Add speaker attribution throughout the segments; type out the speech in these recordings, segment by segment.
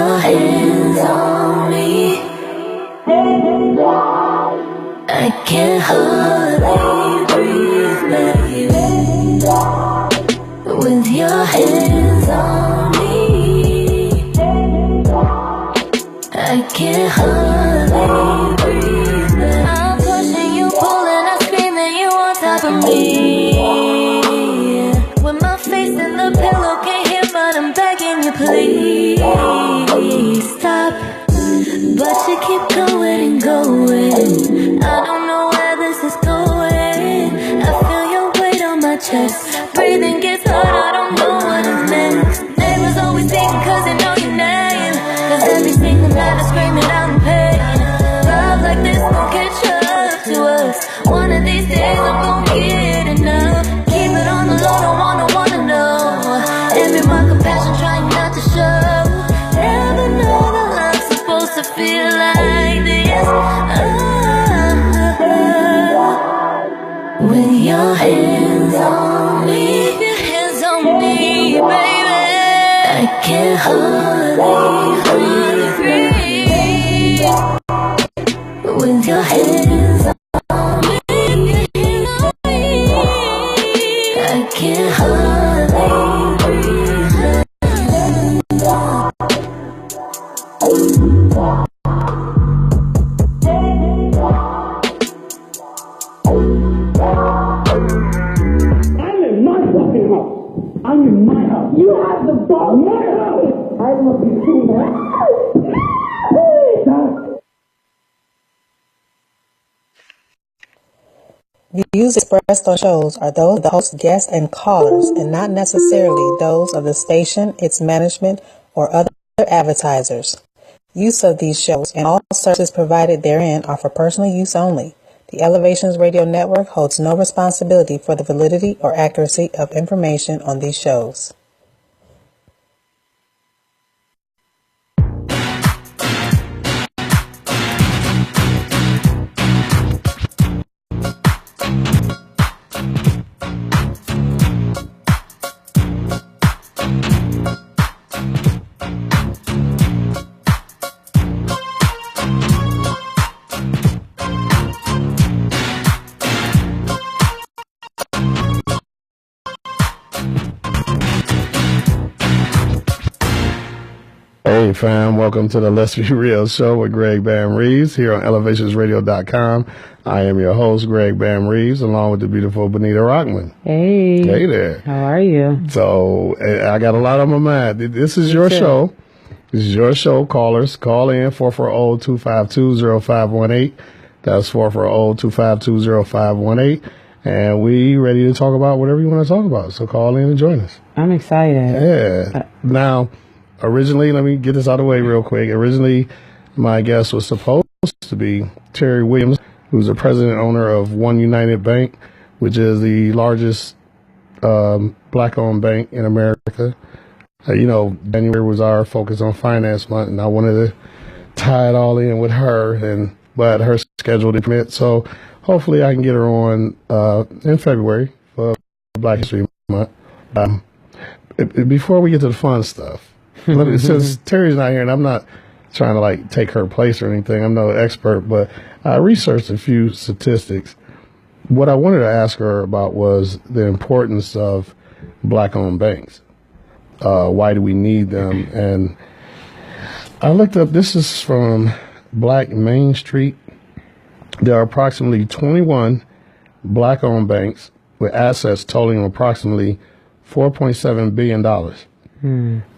Speaker 1: your hands on me, I can't hardly breathe, baby. With your hands on me, I can't hardly breathe, baby. I'm pushing you, pulling, I'm screaming you on top of me. With my face in the pillow, can't hear, but I'm begging you, please stop. But you keep going and going. I don't know where this is going. I feel your weight on my chest. Breathing gets hard, I don't know what is next. Neighbors always speaking cause they know your name. Cause every single night I'm screaming out in pain. Love like this won't catch up to us. One of these days I'm gonna get enough. Keep it on the low, don't wanna know. Every mark of passion trying not to show. Never know that love's supposed to feel like this. With your hands on me, baby, I can't hardly breathe. With your hands on me, I can't hardly breathe.
Speaker 2: I'm in my house. You have the ball. My house. I must be too much.
Speaker 3: Views expressed on shows are those of the host, guests, and callers, and not necessarily those of the station, its management, or other advertisers. Use of these shows and all services provided therein are for personal use only. The Elevations Radio Network holds no responsibility for the validity or accuracy of information on these shows.
Speaker 4: Hey fam, welcome to the Let's Be Real show with Greg Bam Reaves here on elevationsradio.com. I am your host, Greg Bam Reaves, along with the beautiful Benita Rahman.
Speaker 5: Hey.
Speaker 4: Hey there.
Speaker 5: How are you?
Speaker 4: So I got a lot on my mind. This is your show. This is your show. Callers, call in 440-252-0518. That's 440-252-0518. And we ready to talk about whatever you want to talk about. So call in and join us.
Speaker 5: I'm excited.
Speaker 4: Yeah. Now, originally, let me get this out of the way real quick. Originally, my guest was supposed to be Terry Williams, who's the president and owner of One United Bank, which is the largest black-owned bank in America. January was our Focus on Finance month, and I wanted to tie it all in with her, but her schedule didn't permit. So hopefully I can get her on in February for Black History Month. Before we get to the fun stuff, since Terry's not here, and I'm not trying to take her place or anything, I'm no expert, but I researched a few statistics. What I wanted to ask her about was the importance of black-owned banks. Why do we need them? And I looked up, this is from Black Main Street. There are approximately 21 black-owned banks with assets totaling approximately $4.7 billion.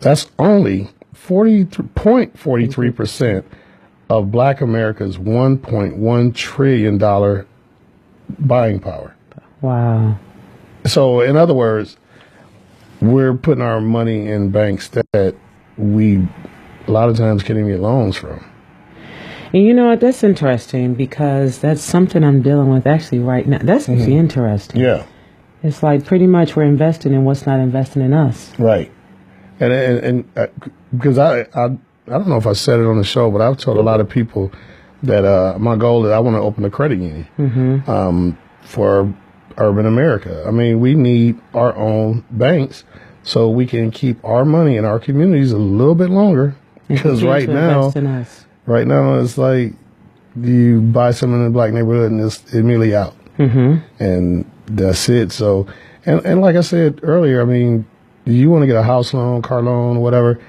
Speaker 4: That's only 40.43% of Black America's $1.1 trillion buying power.
Speaker 5: Wow.
Speaker 4: So, in other words, we're putting our money in banks that we a lot of times can't even get loans from.
Speaker 5: And you know what? That's interesting because that's something I'm dealing with actually right now. That's actually interesting.
Speaker 4: Yeah.
Speaker 5: It's like pretty much we're investing in what's not investing in us.
Speaker 4: Right. And because I don't know if I said it on the show, but I've told a lot of people that my goal is I want to open a credit union for urban America. I mean, we need our own banks so we can keep our money in our communities a little bit longer Because
Speaker 5: continue
Speaker 4: right
Speaker 5: to
Speaker 4: now,
Speaker 5: invest in us.
Speaker 4: it's like you buy something in the black neighborhood and it's immediately out. And that's it. So, and like I said earlier, I mean, you want to get a house loan, car loan, whatever.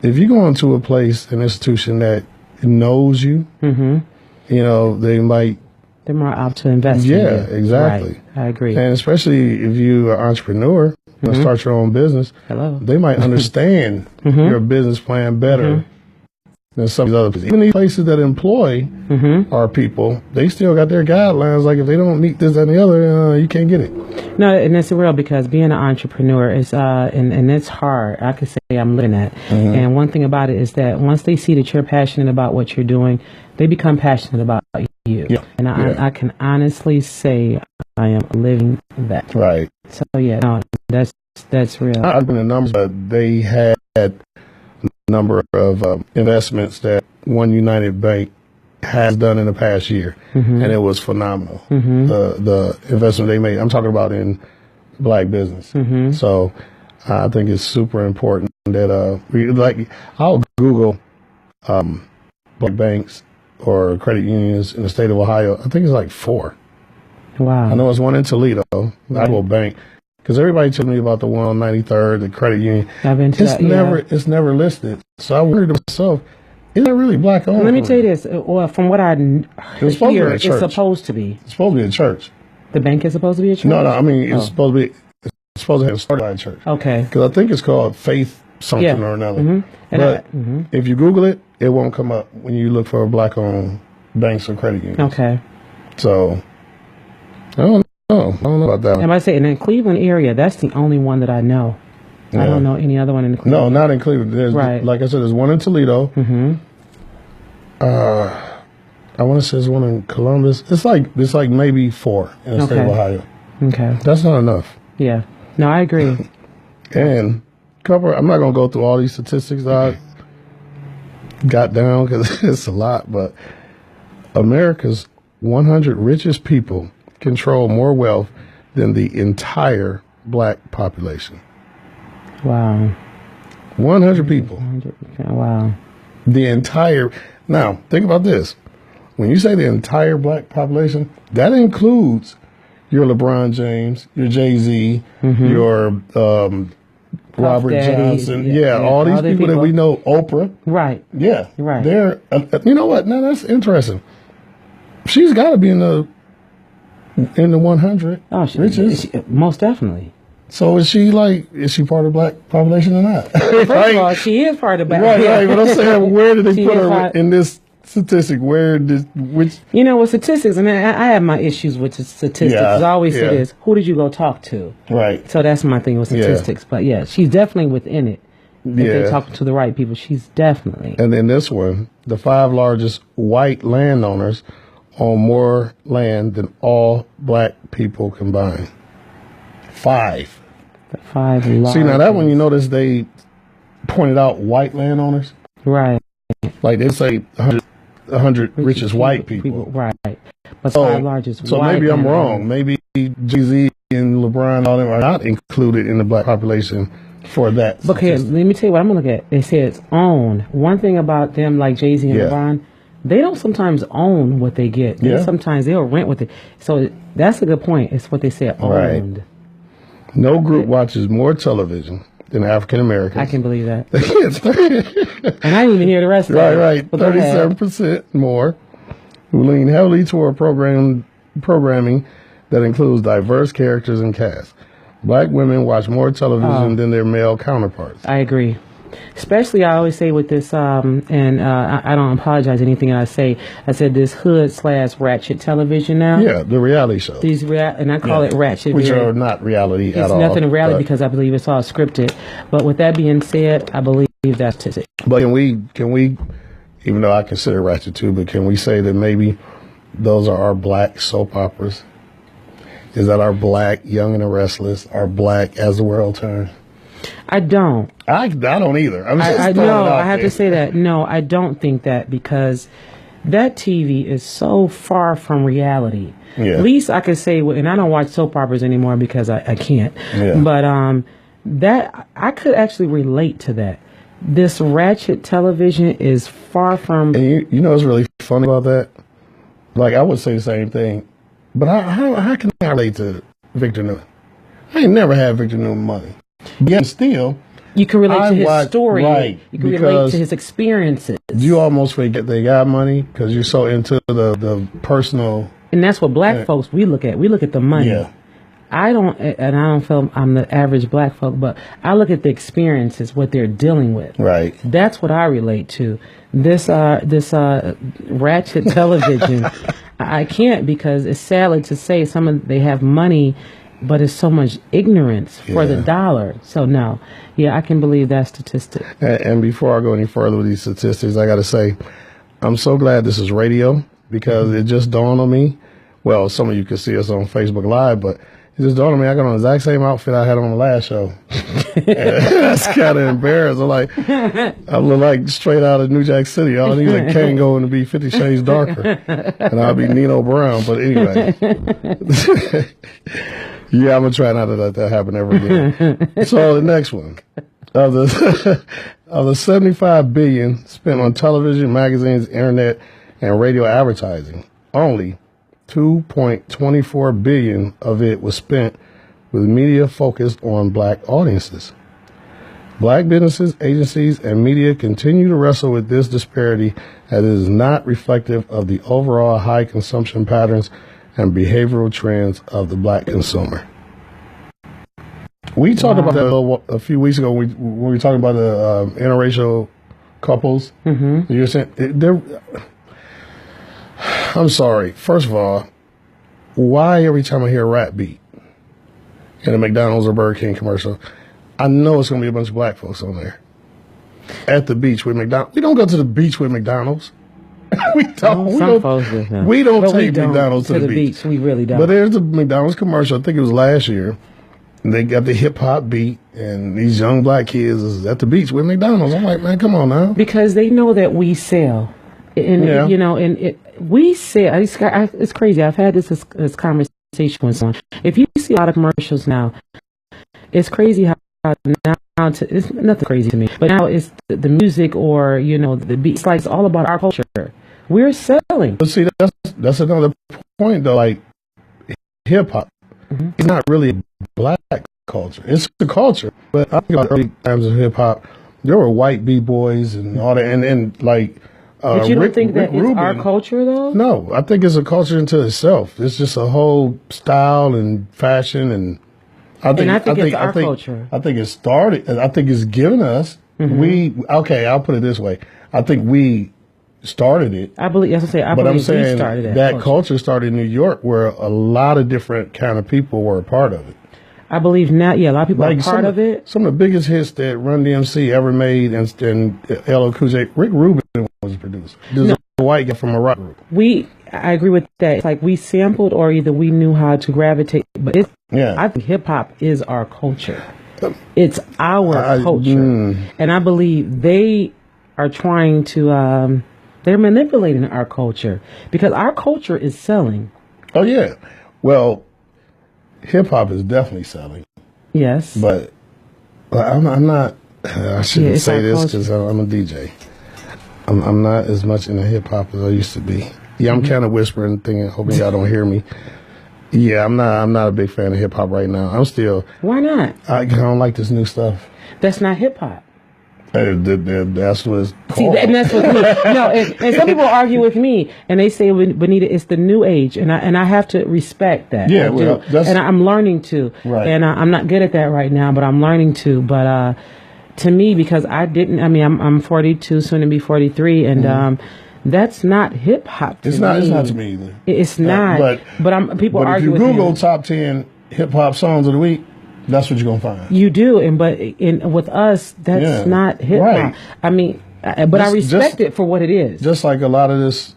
Speaker 4: If you go into a place, an institution that knows you, you know, they might.
Speaker 5: They're more apt to invest in you.
Speaker 4: Yeah, exactly.
Speaker 5: Right. I agree.
Speaker 4: And especially if you're an entrepreneur and start your own business, they might understand your business plan better than some of these other places. Even these places that employ our people, they still got their guidelines. Like if they don't meet this and the other, you can't get it.
Speaker 5: No, and it's real because being an entrepreneur is, and it's hard. I could say I'm living that. And one thing about it is that once they see that you're passionate about what you're doing, they become passionate about you.
Speaker 4: Yeah.
Speaker 5: And I can honestly say I am living that.
Speaker 4: Right.
Speaker 5: So yeah, no, that's real.
Speaker 4: I've been the numbers, but they had a number of investments that One United Bank has done in the past year, and it was phenomenal. The investment they made, I'm talking about in black business. So I think it's super important that I'll Google black banks or credit unions in the state of Ohio. I think it's like 4.
Speaker 5: Wow.
Speaker 4: I know it's one in Toledo, Iowa Bank, because everybody told me about the one on 93rd, the credit union.
Speaker 5: I've been to that,
Speaker 4: It's never listed. So I wondered to myself, is that really black owned?
Speaker 5: Let me tell you this. Well, from what I hear, it's supposed to be.
Speaker 4: It's supposed to be a church.
Speaker 5: The bank is supposed to be a church?
Speaker 4: No, I mean, it's supposed to have started by a church.
Speaker 5: Okay.
Speaker 4: Because I think it's called Faith something or another. But if you Google it, it won't come up when you look for black owned banks or credit unions.
Speaker 5: Okay.
Speaker 4: So, I don't know about that one.
Speaker 5: And I say, in the Cleveland area, that's the only one that I know. I don't know any other one in the Cleveland.
Speaker 4: No, not in Cleveland. There's, like I said, there's one in Toledo. I want to say there's one in Columbus. It's like maybe 4 in the state of Ohio.
Speaker 5: Okay.
Speaker 4: That's not enough.
Speaker 5: Yeah. No, I agree.
Speaker 4: And I'm not going to go through all these statistics that I got down because it's a lot, but America's 100 richest people control more wealth than the entire black population.
Speaker 5: Wow.
Speaker 4: 100 people.
Speaker 5: Wow.
Speaker 4: Now, think about this. When you say the entire black population, that includes your LeBron James, your Jay-Z, your Robert
Speaker 5: Daddy,
Speaker 4: Johnson. All these people that we know, Oprah.
Speaker 5: Right.
Speaker 4: Yeah.
Speaker 5: Right.
Speaker 4: They're, you know what? Now, that's interesting. She's got to be in the 100 richest.
Speaker 5: Most definitely.
Speaker 4: So is she part of the black population or not?
Speaker 5: First of all, she is part of the black
Speaker 4: Right, but I'm saying, where did they put her in this statistic? Which?
Speaker 5: You know, with statistics, and I have my issues with the statistics. I always say this, who did you go talk to?
Speaker 4: Right.
Speaker 5: So that's my thing with statistics. But yeah, she's definitely within it. If they're talking to the right people, she's definitely.
Speaker 4: And then this one, the 5 largest white landowners own more land than all black people combined. 5.
Speaker 5: The 5 largest.
Speaker 4: See, now that one, you notice they pointed out white landowners.
Speaker 5: Right.
Speaker 4: Like they say 100 richest white people.
Speaker 5: Right. But 5 largest
Speaker 4: so
Speaker 5: white
Speaker 4: maybe I'm
Speaker 5: landowners.
Speaker 4: wrong. Maybe Jay-Z and LeBron and all them are not included in the black population for that.
Speaker 5: Okay, let me tell you what I'm going to look at. They say it's own. One thing about them, like Jay-Z and LeBron, they don't sometimes own what they get. Sometimes they'll rent what they. So that's a good point. It's what they say owned.
Speaker 4: Right. No group watches more television than African Americans.
Speaker 5: I can believe that. And I didn't even hear the rest of it.
Speaker 4: Right. 37% more. Who lean heavily toward programming that includes diverse characters and casts. Black women watch more television than their male counterparts.
Speaker 5: I agree. Especially, I always say with this, and I don't apologize anything I say. I said this hood/ratchet television now.
Speaker 4: Yeah, the reality shows.
Speaker 5: And I call it ratchet,
Speaker 4: which are not reality at all.
Speaker 5: It's nothing reality because I believe it's all scripted. But with that being said, I believe that's it.
Speaker 4: But can we, even though I consider ratchet too, but can we say that maybe those are our black soap operas? Is that our black Young and the Restless, our black As the World Turns?
Speaker 5: I don't.
Speaker 4: I don't either.
Speaker 5: I have to say that. No, I don't think that because that TV is so far from reality.
Speaker 4: Yeah.
Speaker 5: At least I could say, and I don't watch soap operas anymore because I can't.
Speaker 4: Yeah.
Speaker 5: But that I could actually relate to that. this ratchet television is far from.
Speaker 4: And you know what's really funny about that? Like, I would say the same thing, but how can I relate to Victor Newman? I ain't never had Victor Newman money. Yet still,
Speaker 5: you can relate to his story.
Speaker 4: Right,
Speaker 5: you can relate to his experiences.
Speaker 4: You almost forget they got money because you're so into the personal.
Speaker 5: And that's what black folks we look at. We look at the money.
Speaker 4: Yeah.
Speaker 5: I don't feel I'm the average black folk, but I look at the experiences, what they're dealing with.
Speaker 4: Right.
Speaker 5: That's what I relate to. This ratchet television, I can't, because it's sadly to say they have money, but it's so much ignorance for the dollar. So no, I can believe that statistic.
Speaker 4: And before I go any further with these statistics, I got to say, I'm so glad this is radio, because it just dawned on me. Well, some of you can see us on Facebook Live, but it just dawned on me I got on the exact same outfit I had on the last show. That's kind of embarrassing. I look like straight out of New Jack City. All these like Kango and to be 50 Shades Darker, and I'll be Nino Brown. But anyway, yeah, I'm gonna try not to let that happen ever again. So the next one of the 75 billion spent on television, magazines, internet, and radio advertising, only 2.24 billion of it was spent with media focused on black audiences. Black businesses, agencies, and media continue to wrestle with this disparity, as it is not reflective of the overall high consumption patterns and behavioral trends of the black consumer. We talked about that a few weeks ago when we were talking about the interracial couples. Mm-hmm. You're saying I'm sorry. First of all, why every time I hear a rap beat in a McDonald's or Burger King commercial, I know it's going to be a bunch of black folks on there at the beach with McDonald's? We don't go to the beach with McDonald's. We don't. We don't take McDonald's to the beach.
Speaker 5: We really don't.
Speaker 4: But there's a McDonald's commercial. I think it was last year. And they got the hip hop beat, and these young black kids is at the beach with McDonald's. I'm like, man, come on now.
Speaker 5: Because they know that we sell. And we say it's crazy. I've had this conversation with someone. If you see a lot of commercials now, it's crazy how now it's nothing crazy to me. But now it's the music or the beat. It's like it's all about our culture. We're selling.
Speaker 4: But see, that's another point though. Like hip hop, it's not really a black culture. It's the culture. But I think about early times of hip hop, there were white b-boys and all that, and like.
Speaker 5: But you don't think that it's our culture, though?
Speaker 4: No, I think it's a culture into itself. It's just a whole style and fashion, and I think it's our culture. I think it started. I think it's given us. I'll put it this way. I think we started it.
Speaker 5: I believe. As I say,
Speaker 4: but I'm saying
Speaker 5: we started
Speaker 4: that culture started in New York, where a lot of different kind of people were a part of it.
Speaker 5: I believe now, a lot of people are part of it.
Speaker 4: Some of the biggest hits that Run DMC ever made, and LL Cool J, Rick Rubin was a producer. There's a white guy from a rock group.
Speaker 5: I agree with that. It's like we sampled, or either we knew how to gravitate. But I think hip hop is our culture. It's our culture, and I believe they are trying to. They're manipulating our culture because our culture is selling.
Speaker 4: Oh yeah, well. Hip hop is definitely selling.
Speaker 5: Yes.
Speaker 4: But I'm not, I shouldn't say this because I'm a DJ. I'm not as much into hip hop as I used to be. Yeah, I'm kind of whispering, thinking, hoping y'all don't hear me. Yeah, I'm not a big fan of hip hop right now. I'm still.
Speaker 5: Why not?
Speaker 4: I don't like this new stuff.
Speaker 5: That's not hip hop.
Speaker 4: That's what it's called.
Speaker 5: See, and that's what and some people argue with me, and they say, Benita, it's the new age, and I have to respect that.
Speaker 4: Yeah,
Speaker 5: and I'm learning to.
Speaker 4: Right.
Speaker 5: And I'm not good at that right now, but I'm learning to. But to me, because I'm 42, soon to be 43, and that's not hip hop.
Speaker 4: It's not to me either.
Speaker 5: It's not. But people argue with me.
Speaker 4: If you Google top 10 hip hop songs of the week, that's what you're gonna find. You
Speaker 5: do, with us, that's not hip hop. Right. I mean, but I respect it for what it is.
Speaker 4: Just like a lot of this,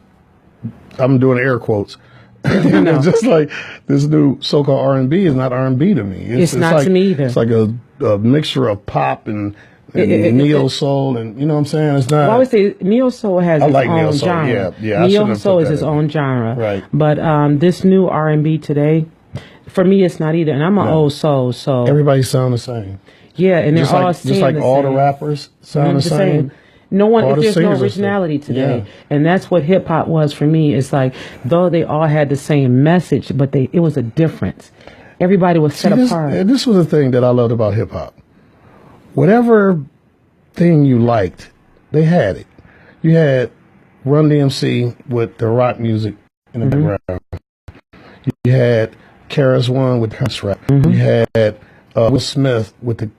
Speaker 4: I'm doing air quotes. Just like this new so-called R&B is not R&B to me.
Speaker 5: It's not to me either.
Speaker 4: It's like a mixture of pop and neo soul, and you know what I'm saying. It's not.
Speaker 5: I always say neo soul has its own genre.
Speaker 4: Yeah.
Speaker 5: Neo soul is its own genre.
Speaker 4: Right.
Speaker 5: But this new R&B today. For me, it's not either, and I'm an old soul, so
Speaker 4: everybody sound the same.
Speaker 5: Yeah, and they're all
Speaker 4: just like
Speaker 5: the
Speaker 4: all
Speaker 5: same.
Speaker 4: the rappers sound the same.
Speaker 5: No one,
Speaker 4: All
Speaker 5: if
Speaker 4: the
Speaker 5: there's no
Speaker 4: singers are
Speaker 5: originality
Speaker 4: the same.
Speaker 5: today,
Speaker 4: Yeah.
Speaker 5: and that's what hip hop was for me. It's like though they all had the same message, but it was a difference. Everybody was set apart.
Speaker 4: And this was the thing that I loved about hip hop. Whatever thing you liked, they had it. You had Run DMC with the rock music in the background. You had Karis One with house rap. You had Will Smith with the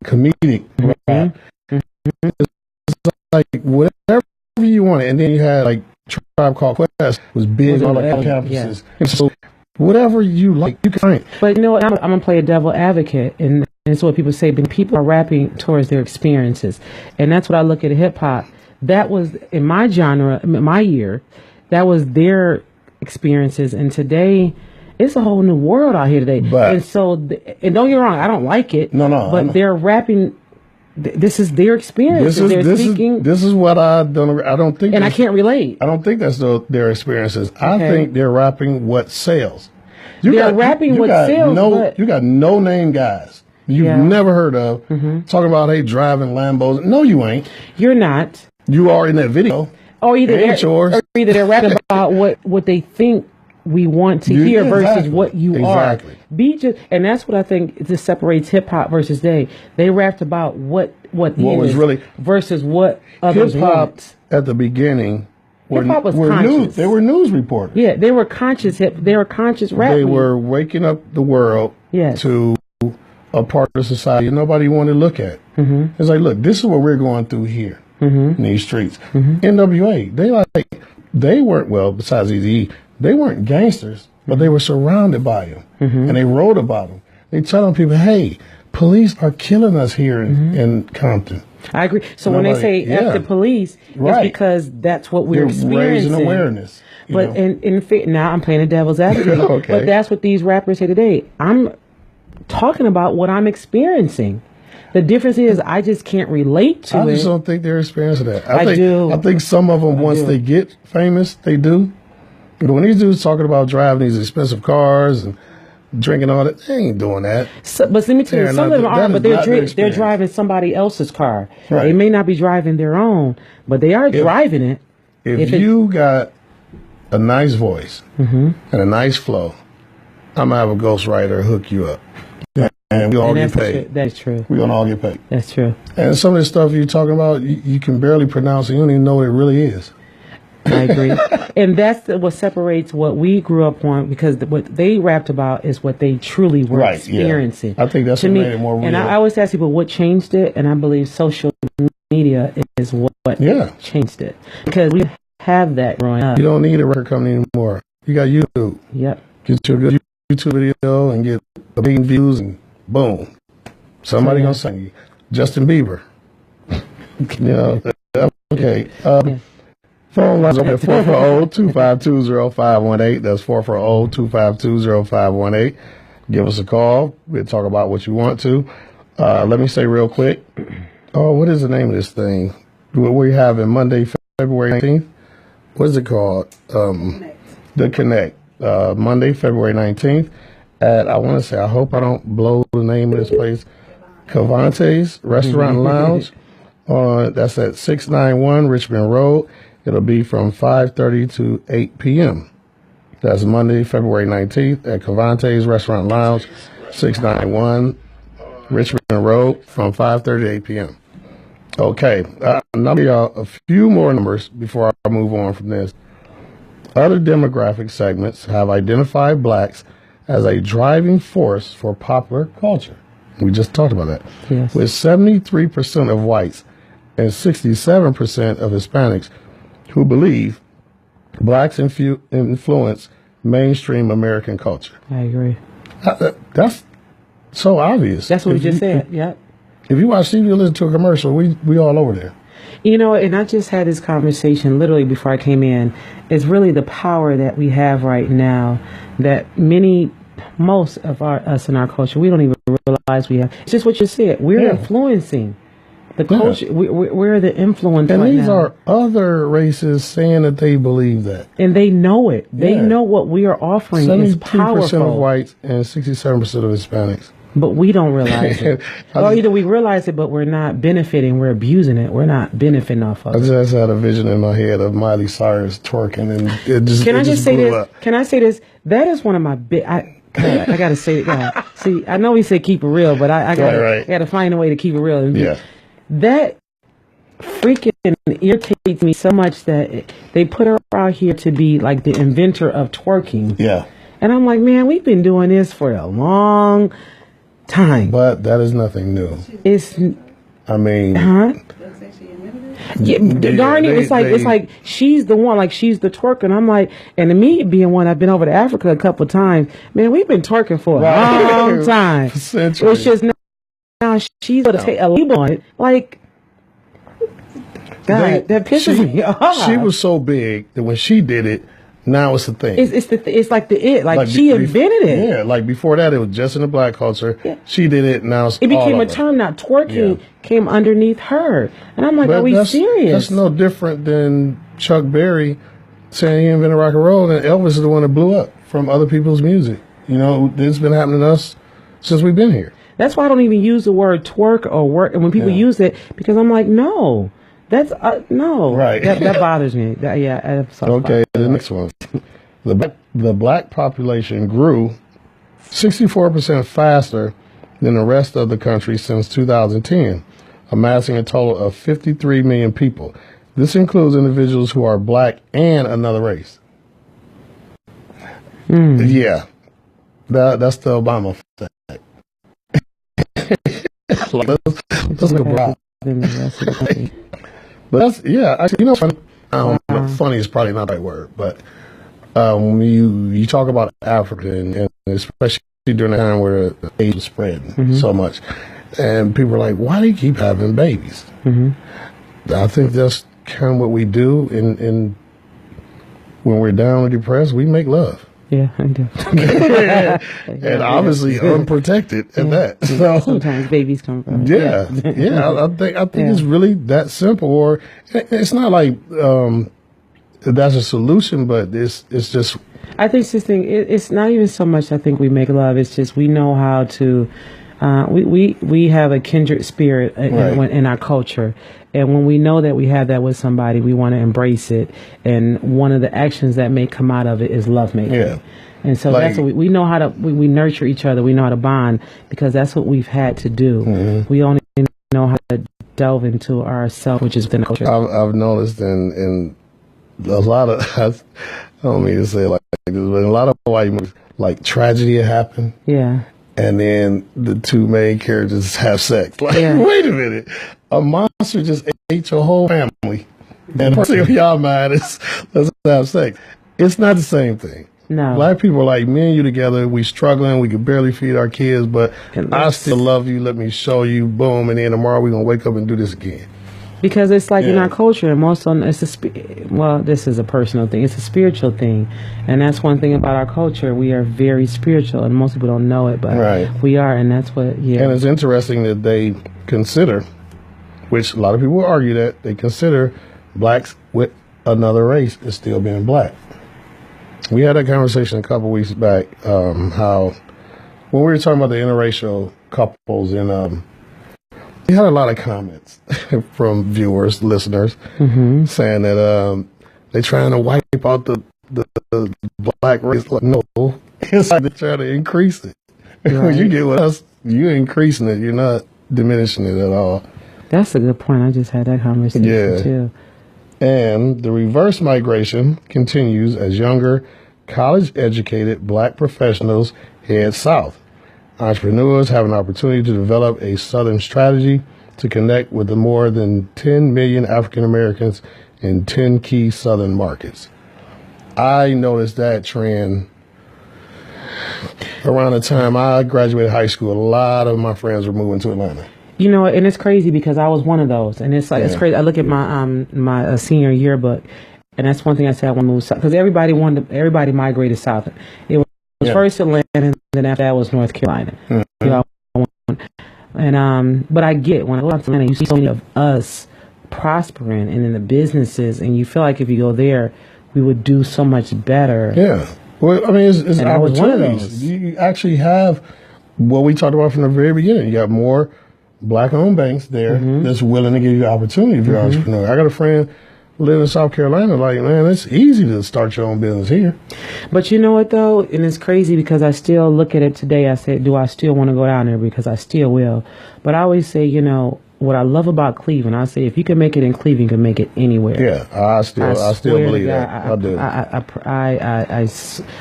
Speaker 4: comedic rap. It's like whatever you wanted, and then you had like Tribe Called Quest was big on like campuses.
Speaker 5: Yeah.
Speaker 4: And so whatever you like, you can find.
Speaker 5: But you know what? I'm gonna play a devil advocate, and it's what people say. But people are rapping towards their experiences, and that's what I look at hip hop. That was in my genre, my year. That was their experiences, and today it's a whole new world out here today.
Speaker 4: But,
Speaker 5: and so, and don't get me wrong, I don't like it.
Speaker 4: No,
Speaker 5: but they're rapping. This is their experience.
Speaker 4: This is what I don't think.
Speaker 5: And I can't relate.
Speaker 4: I don't think that's their experiences. I think they're rapping what sells.
Speaker 5: They're rapping what sells.
Speaker 4: You got no name guys you've never heard of talking about driving Lambos. No, you ain't.
Speaker 5: You're not.
Speaker 4: You are in that video.
Speaker 5: Or either they're rapping about what they think we want to hear versus what you are. And that's what I think just separates hip hop versus they rapped about what was really versus what others want.
Speaker 4: At the beginning,
Speaker 5: hip hop was conscious.
Speaker 4: They were news reporters.
Speaker 5: Yeah, they were conscious. They were conscious rappers.
Speaker 4: They were waking up the world to a part of society nobody wanted to look at. It's like, look, this is what we're going through here in these streets. NWA, they weren't, well, besides Eazy-E, they weren't gangsters, but they were surrounded by them, and they wrote about them. They telling people, hey, police are killing us here in Compton.
Speaker 5: I agree. So when they say F the police, it's because that's what we're experiencing.
Speaker 4: Raising awareness.
Speaker 5: But now I'm playing the devil's advocate. But that's what these rappers say today. I'm talking about what I'm experiencing. The difference is I just can't relate to it.
Speaker 4: I just don't think they're experiencing that.
Speaker 5: I do.
Speaker 4: I think some of them, once they get famous, they do. But when these dudes talking about driving these expensive cars and drinking all that, they ain't doing that.
Speaker 5: But let me tell you, some of them are, but they're driving somebody else's car. Right. They may not be driving their own, but they are driving it.
Speaker 4: If you got a nice voice and a nice flow, I'm going to have a ghostwriter hook you up. And we all get paid.
Speaker 5: That's true.
Speaker 4: We're going to all get paid.
Speaker 5: That's true.
Speaker 4: And some of the stuff you're talking about, you can barely pronounce it. You don't even know what it really is.
Speaker 5: I agree. And that's what separates what we grew up on, because what they rapped about is what they truly were experiencing.
Speaker 4: Yeah. I think that's what made it more real.
Speaker 5: And I always ask people what changed it, and I believe social media is what changed it. Because we have that growing up.
Speaker 4: You don't need a record company anymore. You got YouTube.
Speaker 5: Yep.
Speaker 4: Get your good YouTube video and get a billion views, and boom, somebody gonna sing you. Justin Bieber. Okay. Phone lines open at 440-252-0518. That's 440-252-0518. Give us a call. We'll talk about what you want to. Let me say real quick. Oh, what is the name of this thing? What we have in Monday, February 19th? What is it called? The Connect. Monday, February 19th. At, I want to say, I hope I don't blow the name of this place, Cavante's Restaurant and Lounge. That's at 691 Richmond Road. It'll be from 5:30 to 8 p.m. That's Monday, February 19th at Cavante's Restaurant and Lounge, 691 Richmond Road, from 5:30 to 8 p.m. Okay, now a few more numbers before I move on from this. Other demographic segments have identified blacks as a driving force for popular culture. We just talked about that.
Speaker 5: Yes.
Speaker 4: With 73% of whites and 67% of Hispanics who believe blacks influence mainstream American culture.
Speaker 5: I agree.
Speaker 4: That's so obvious.
Speaker 5: That's what we just said. Yep.
Speaker 4: If you watch TV or listen to a commercial, we all over there.
Speaker 5: You know, and I just had this conversation literally before I came in. It's really the power that we have right now that most of us in our culture, we don't even realize we have. It's just what you said. We're influencing the culture. We're the influence right now.
Speaker 4: And these are other races saying that they believe that.
Speaker 5: And they know it. They know what we are offering is powerful.
Speaker 4: 73% of whites and 67% of Hispanics.
Speaker 5: But we don't realize it. Or either we realize it, but we're not benefiting. We're abusing it. We're not benefiting off of it.
Speaker 4: I just had a vision in my head of Miley Cyrus twerking, and it just
Speaker 5: Can I just say this?
Speaker 4: Up.
Speaker 5: Can I say this? That is one of my big. I gotta say it. Yeah. See, I know we say keep it real, but I gotta find a way to keep it real.
Speaker 4: Yeah.
Speaker 5: That freaking irritates me so much that they put her out here to be like the inventor of twerking.
Speaker 4: Yeah.
Speaker 5: And I'm like, man, we've been doing this for a long time.
Speaker 4: But that is nothing new. I mean,
Speaker 5: yeah, Darnie, it's like she's the one, like she's the twerker. And I'm like, and me being one, I've been over to Africa a couple of times. Man, we've been twerking for a long time. It's just now she's going to take a label on it. Like, God, that pisses me off.
Speaker 4: She was so big that when she did it, now it's the thing.
Speaker 5: It's like the it. Like she invented it.
Speaker 4: Yeah, like before that, it was just in the black culture. Yeah. She did it. Now it
Speaker 5: became a term. Now twerking came underneath her, and I'm like, are we serious?
Speaker 4: That's no different than Chuck Berry saying he invented rock and roll, and Elvis is the one that blew up from other people's music. You know, it's been happening to us since we've been here.
Speaker 5: That's why I don't even use the word twerk or work, and when people use it, because I'm like, no. That's no,
Speaker 4: right.
Speaker 5: That bothers me. I'm sorry.
Speaker 4: Okay, the next one. The black population grew 64% faster than the rest of the country since 2010, amassing a total of 53 million people. This includes individuals who are black and another race. Yeah, that's the Obama fact. Let's look abroad. But that's, funny. I don't know, funny is probably not the right word, but when you talk about Africa, and especially during the time where the AIDS was spreading so much, and people are like, why do you keep having babies? I think that's kind of what we do, and when we're down or depressed, we make love.
Speaker 5: Yeah, I do.
Speaker 4: And obviously unprotected at that. So
Speaker 5: sometimes babies come from it.
Speaker 4: I think it's really that simple. Or it's not like that's a solution, but it's just.
Speaker 5: I think this thing. It's not even so much. I think we make love. It's just we know how to. We have a kindred spirit in our culture. And when we know that we have that with somebody, we want to embrace it. And one of the actions that may come out of it is lovemaking. Yeah. And so that's what we know how to, we nurture each other. We know how to bond because that's what we've had to do. We only know how to delve into ourselves, which is within the culture.
Speaker 4: I've noticed in a lot of, I don't mean to say it like this, but in a lot of white movies, like tragedy happened. Yeah. And then the two main characters have sex. Like, wait a minute. A monster just ate your whole family. And the first thing on y'all mind is, let's have sex. It's not the same thing. No. Black people are like, me and you together, we struggling, we can barely feed our kids, but I still love you, let me show you, boom, and then tomorrow we're going to wake up and do this again.
Speaker 5: Because it's like in our culture, and most of it's this is a personal thing. It's a spiritual thing, and that's one thing about our culture. We are very spiritual, and most people don't know it, but we are, and that's what. Yeah.
Speaker 4: And it's interesting that they consider, which a lot of people will argue that they consider blacks with another race as still being black. We had that conversation a couple weeks back. How when we were talking about the interracial couples in. We had a lot of comments from viewers, listeners, saying that they're trying to wipe out the black race. Like, no, it's like they're trying to increase it. Right. When you get with us, you're increasing it. You're not diminishing it at all.
Speaker 5: That's a good point. I just had that conversation too.
Speaker 4: And the reverse migration continues as younger, college-educated black professionals head south. Entrepreneurs have an opportunity to develop a Southern strategy to connect with the more than 10 million African Americans in 10 key Southern markets. I noticed that trend around the time I graduated high school. A lot of my friends were moving to Atlanta.
Speaker 5: You know, and it's crazy because I was one of those, and it's like it's crazy. I look at my my senior yearbook, and that's one thing I said I want to move south because everybody migrated south. It was first Atlanta, and then after that was North Carolina. And but I get when I go out to Atlanta, you see so many of us prospering and in the businesses, and you feel like if you go there, we would do so much better.
Speaker 4: Yeah, well, I mean, it's opportunities. You actually have what we talked about from the very beginning. You got more black-owned banks there that's willing to give you opportunity if you're an entrepreneur. I got a friend living in South Carolina, like, man, it's easy to start your own business here.
Speaker 5: But you know what, though? And it's crazy because I still look at it today. I said, do I still want to go down there? Because I still will. But I always say, you know, what I love about Cleveland, I say, if you can make it in Cleveland, you can make it anywhere.
Speaker 4: Yeah, I still believe that. I do.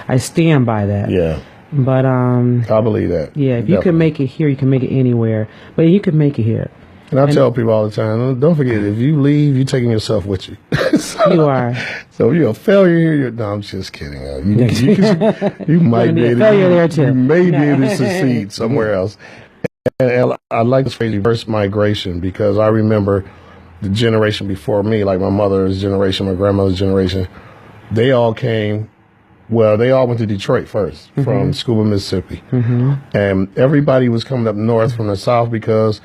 Speaker 5: I stand by that.
Speaker 4: Yeah.
Speaker 5: But
Speaker 4: I believe that.
Speaker 5: Yeah, if you can make it here, you can make it anywhere. But you can make it here.
Speaker 4: And I tell people all the time, don't forget, if you leave, you're taking yourself with you.
Speaker 5: You are.
Speaker 4: So if you're a failure here, no, I'm just kidding. You might be able to succeed somewhere else. And I like this phrase, reverse migration, because I remember the generation before me, like my mother's generation, my grandmother's generation, they all came, well, they all went to Detroit first from Scuba, Mississippi. And everybody was coming up north from the south because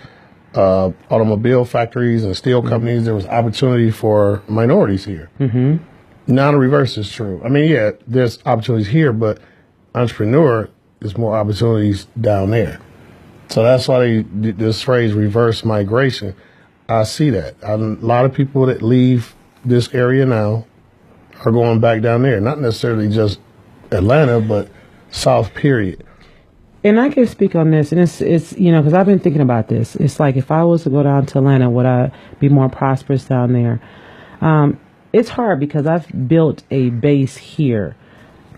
Speaker 4: automobile factories and steel companies, there was opportunity for minorities here. Now the reverse is true. I mean, yeah, there's opportunities here, but entrepreneur, there's more opportunities down there. So that's why this phrase, reverse migration, I see that. A lot of people that leave this area now are going back down there. Not necessarily just Atlanta, but South, period.
Speaker 5: And I can speak on this, and it's you know, because I've been thinking about this. It's like if I was to go down to Atlanta, would I be more prosperous down there? It's hard because I've built a base here,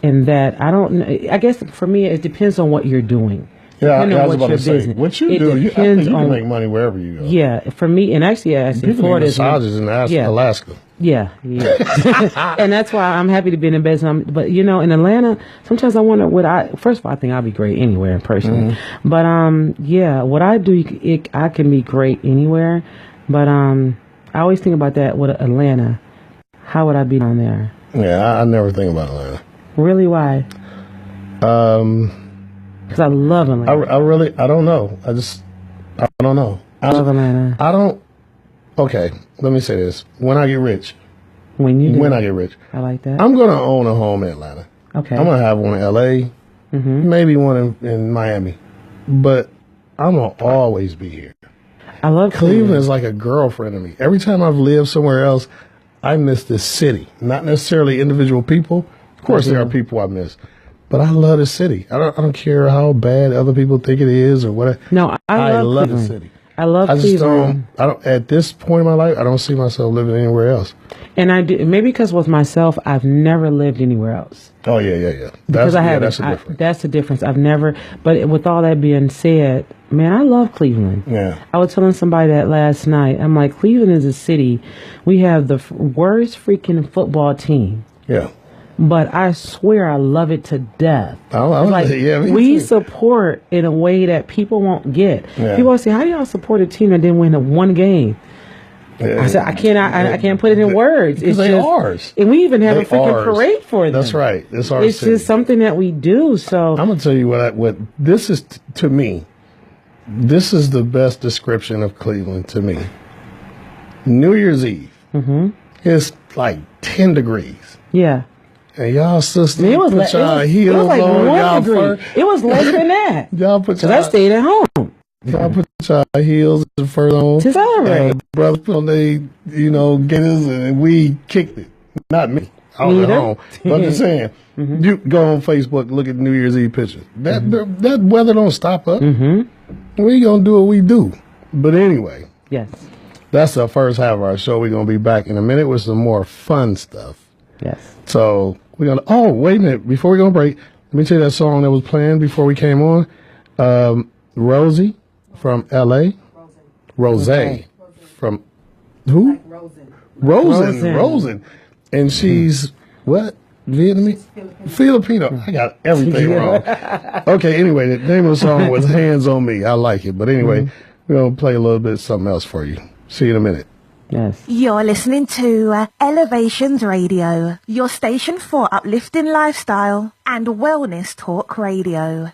Speaker 5: and that I guess for me, it depends on what you're doing.
Speaker 4: Yeah, I was about to say, what you do, I think you can make money wherever you go.
Speaker 5: Yeah, for me, and actually, in Florida,
Speaker 4: massages in Alaska.
Speaker 5: Yeah. And that's why I'm happy to be in the business. But you know, in Atlanta, sometimes I wonder first of all, I think I'll be great anywhere personally. But what I do, I can be great anywhere. But I always think about that with Atlanta. How would I be down there?
Speaker 4: Yeah, I never think about Atlanta.
Speaker 5: Really? Why? Because I love Atlanta.
Speaker 4: I don't know. I don't know.
Speaker 5: I love Atlanta.
Speaker 4: Okay, let me say this. When I get rich.
Speaker 5: When
Speaker 4: I get rich.
Speaker 5: I like that.
Speaker 4: I'm going to own a home in Atlanta.
Speaker 5: Okay.
Speaker 4: I'm going to have one in L.A., maybe one in Miami. But I'm going to always be here.
Speaker 5: I love
Speaker 4: Cleveland is like a girlfriend to me. Every time I've lived somewhere else, I miss this city. Not necessarily individual people. Of course, there are people I miss. But I love the city. I don't care how bad other people think it is or what.
Speaker 5: No, I love
Speaker 4: the city.
Speaker 5: I love Cleveland.
Speaker 4: At this point in my life, I don't see myself living anywhere else.
Speaker 5: And I do, maybe because with myself, I've never lived anywhere else.
Speaker 4: Oh, yeah.
Speaker 5: That's the difference. That's the difference. I've never, but with all that being said, man, I love Cleveland.
Speaker 4: Yeah.
Speaker 5: I was telling somebody that last night. I'm like, Cleveland is a city. We have the worst freaking football team.
Speaker 4: Yeah.
Speaker 5: But I swear I love it to death.
Speaker 4: We
Speaker 5: support in a way that people won't get.
Speaker 4: Yeah.
Speaker 5: People say, "How do y'all support a team that didn't win one game?" Yeah. I said, "I can't put it in words. It's just
Speaker 4: ours,
Speaker 5: and we even have a freaking parade for them.
Speaker 4: That's right. It's our
Speaker 5: It's
Speaker 4: city.
Speaker 5: just something that we do." So
Speaker 4: I'm gonna tell you what this is to me. This is the best description of Cleveland to me. New Year's Eve. It's like 10 degrees.
Speaker 5: Yeah.
Speaker 4: And y'all sisters
Speaker 5: put
Speaker 4: y'all heels
Speaker 5: like
Speaker 4: on. Y'all
Speaker 5: it was less than that.
Speaker 4: Y'all put
Speaker 5: because I stayed at home.
Speaker 4: Y'all put y'all heels and fur on.
Speaker 5: To celebrate.
Speaker 4: And brothers put on they, gaiters, and we kicked it. Not me. I was at home. But I'm just saying, you go on Facebook, look at New Year's Eve pictures. That weather don't stop us. We gonna do what we do. But anyway.
Speaker 5: Yes.
Speaker 4: That's the first half of our show. We're gonna be back in a minute with some more fun stuff.
Speaker 5: Yes.
Speaker 4: So we're gonna. Oh, wait a minute! Before we go on break, let me tell you that song that was playing before we came on. Rosie from L.A. Rose from who? Rosen. And she's what? Vietnamese? Filipino. I got everything wrong. Okay. Anyway, the name of the song was "Hands on Me." I like it, but anyway, we're gonna play a little bit of something else for you. See you in a minute.
Speaker 5: Yes.
Speaker 6: You're listening to Elevations Radio, your station for uplifting lifestyle and wellness talk radio.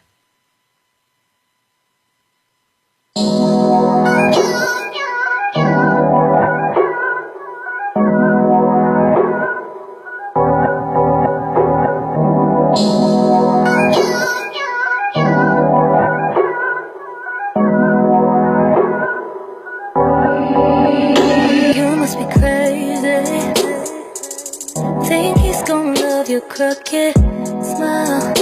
Speaker 1: your crooked smile.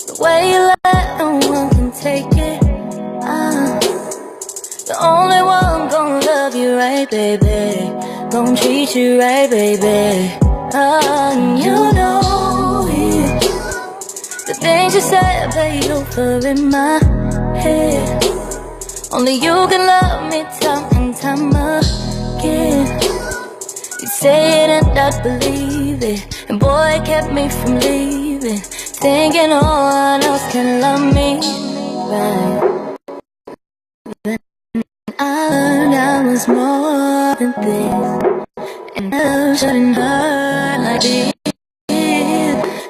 Speaker 1: The way you let no one can take it. The only one gonna love you right, baby. Gonna treat you right, baby. And you know it. The things you said play over in my head. Only you can love me time and time again. You say it and I believe it. And boy, it kept me from leaving, thinking no one else can love me right. Then I learned I was more than this, and love shouldn't hurt like this.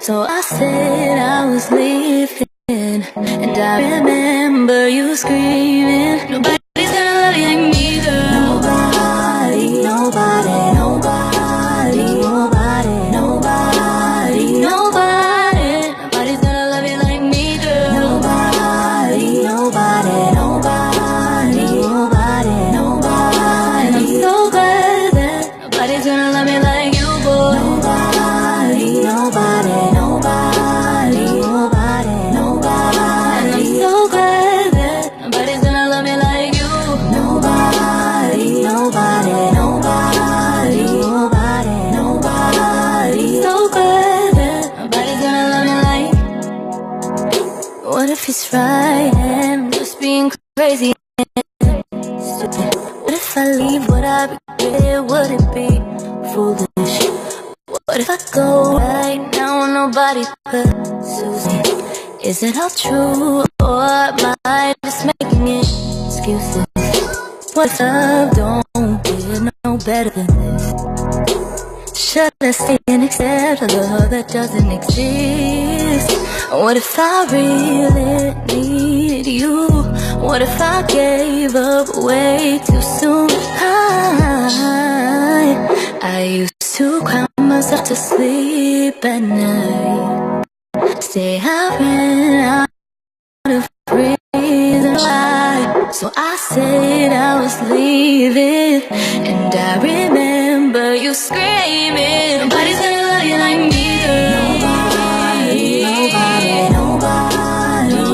Speaker 1: So I said I was leaving, and I remember you screaming, nobody's gonna love you like me, girl. Nobody, nobody, nobody, nobody, nobody, nobody. Nobody's gonna love you like me, girl. Nobody, nobody, nobody, nobody, nobody. And I'm so glad that nobody's gonna love me like you, boy. Nobody, nobody, nobody, nobody, nobody. And I'm so glad that nobody's gonna love me like you. Nobody, nobody, nobody, nobody, nobody. So glad that nobody's gonna love me like. What if he's right and I'm just being crazy and stupid? What if I leave? Would I regret? Would it be foolish? What if I go right now and nobody pursues me? Is it all true or am I just making excuses? What if love don't get no better than this? Should I stay and accept a love that doesn't exist? What if I really needed you? What if I gave up way too soon? I used to cry myself to sleep at night. Say I ran out of reason why. So I said I was leaving, and I remember you screaming, nobody's gonna love you like me, girl. Nobody, nobody, nobody,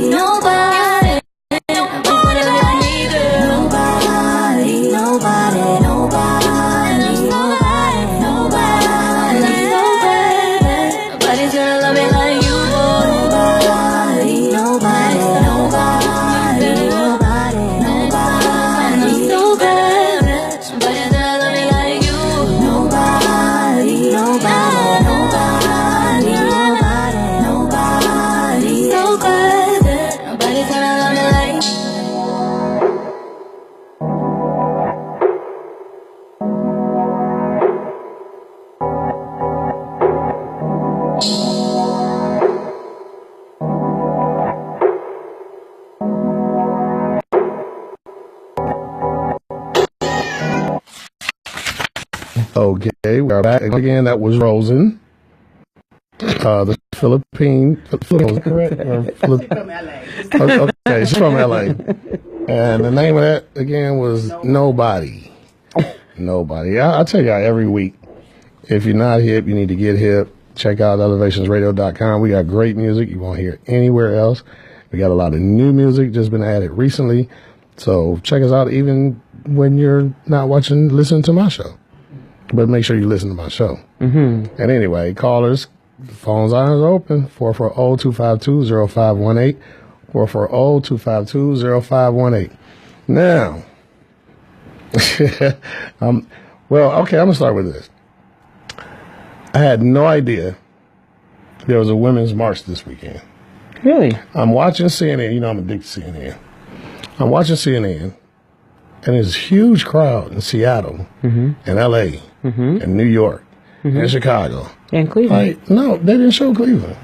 Speaker 1: nobody, nobody, nobody. Nobody like me, girl. Nobody, nobody, nobody, nobody, nobody. And I'm so glad that nobody's gonna love me like you, boy. Nobody, nobody, nobody, nobody, nobody. And I'm so glad that nobody's gonna love me like you. Nobody, nobody, nobody, nobody, nobody. So glad that nobody's gonna love me like you.
Speaker 4: Okay, we're back again. That was Rosen, the Philippine. Correct? Okay, she's from LA. And the name of that again was Nobody. Nobody. I tell y'all every week, if you're not hip, you need to get hip. Check out elevationsradio.com. We got great music you won't hear anywhere else. We got a lot of new music just been added recently. So check us out even when you're not listening to my show. But make sure you listen to my show. Mm-hmm. And anyway, callers, phones are open. 440-252-0518. 440-252-0518. Now, well, okay, I'm going to start with this. I had no idea there was a women's march this weekend.
Speaker 5: Really?
Speaker 4: I'm watching CNN. You know I'm addicted to CNN. I'm watching CNN, and there's a huge crowd in Seattle, and L.A., and New York, and Chicago.
Speaker 5: And Cleveland.
Speaker 4: Like, no, they didn't show Cleveland.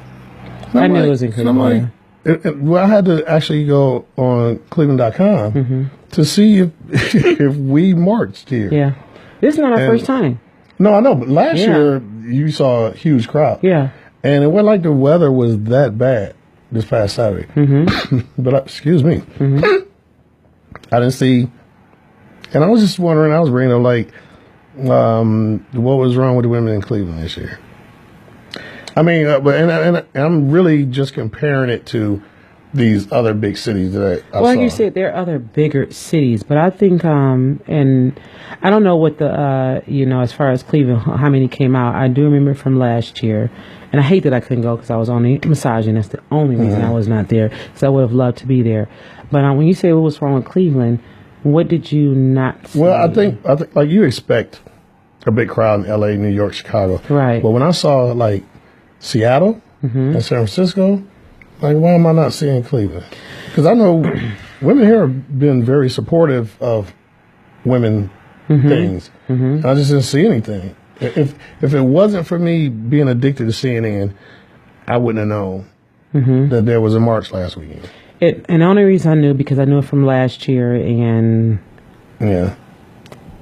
Speaker 5: I knew it was in Cleveland.
Speaker 4: Well, I had to actually go on Cleveland.com to see if we marched here.
Speaker 5: Yeah. This is not our first time.
Speaker 4: No, I know, but last year you saw a huge crowd.
Speaker 5: Yeah.
Speaker 4: And it wasn't like the weather was that bad this past Saturday. But, excuse me. I didn't see, and I was just wondering, I was reading, like, What was wrong with the women in Cleveland this year? I mean, and I'm really just comparing it to these other big cities that I saw.
Speaker 5: Like you said, there are other bigger cities, but I think, and I don't know what the, as far as Cleveland, how many came out. I do remember from last year, and I hate that I couldn't go because I was on the massaging. That's the only reason I was not there, because I would have loved to be there. But when you say what was wrong with Cleveland, what did you not see?
Speaker 4: Well, I think like you expect a big crowd in L.A., New York, Chicago.
Speaker 5: Right.
Speaker 4: But when I saw like Seattle and San Francisco, like, why am I not seeing Cleveland? Because I know women here have been very supportive of women things. And I just didn't see anything. If it wasn't for me being addicted to CNN, I wouldn't have known that there was a march last weekend.
Speaker 5: And the only reason I knew, because I knew it from last year, and
Speaker 4: yeah,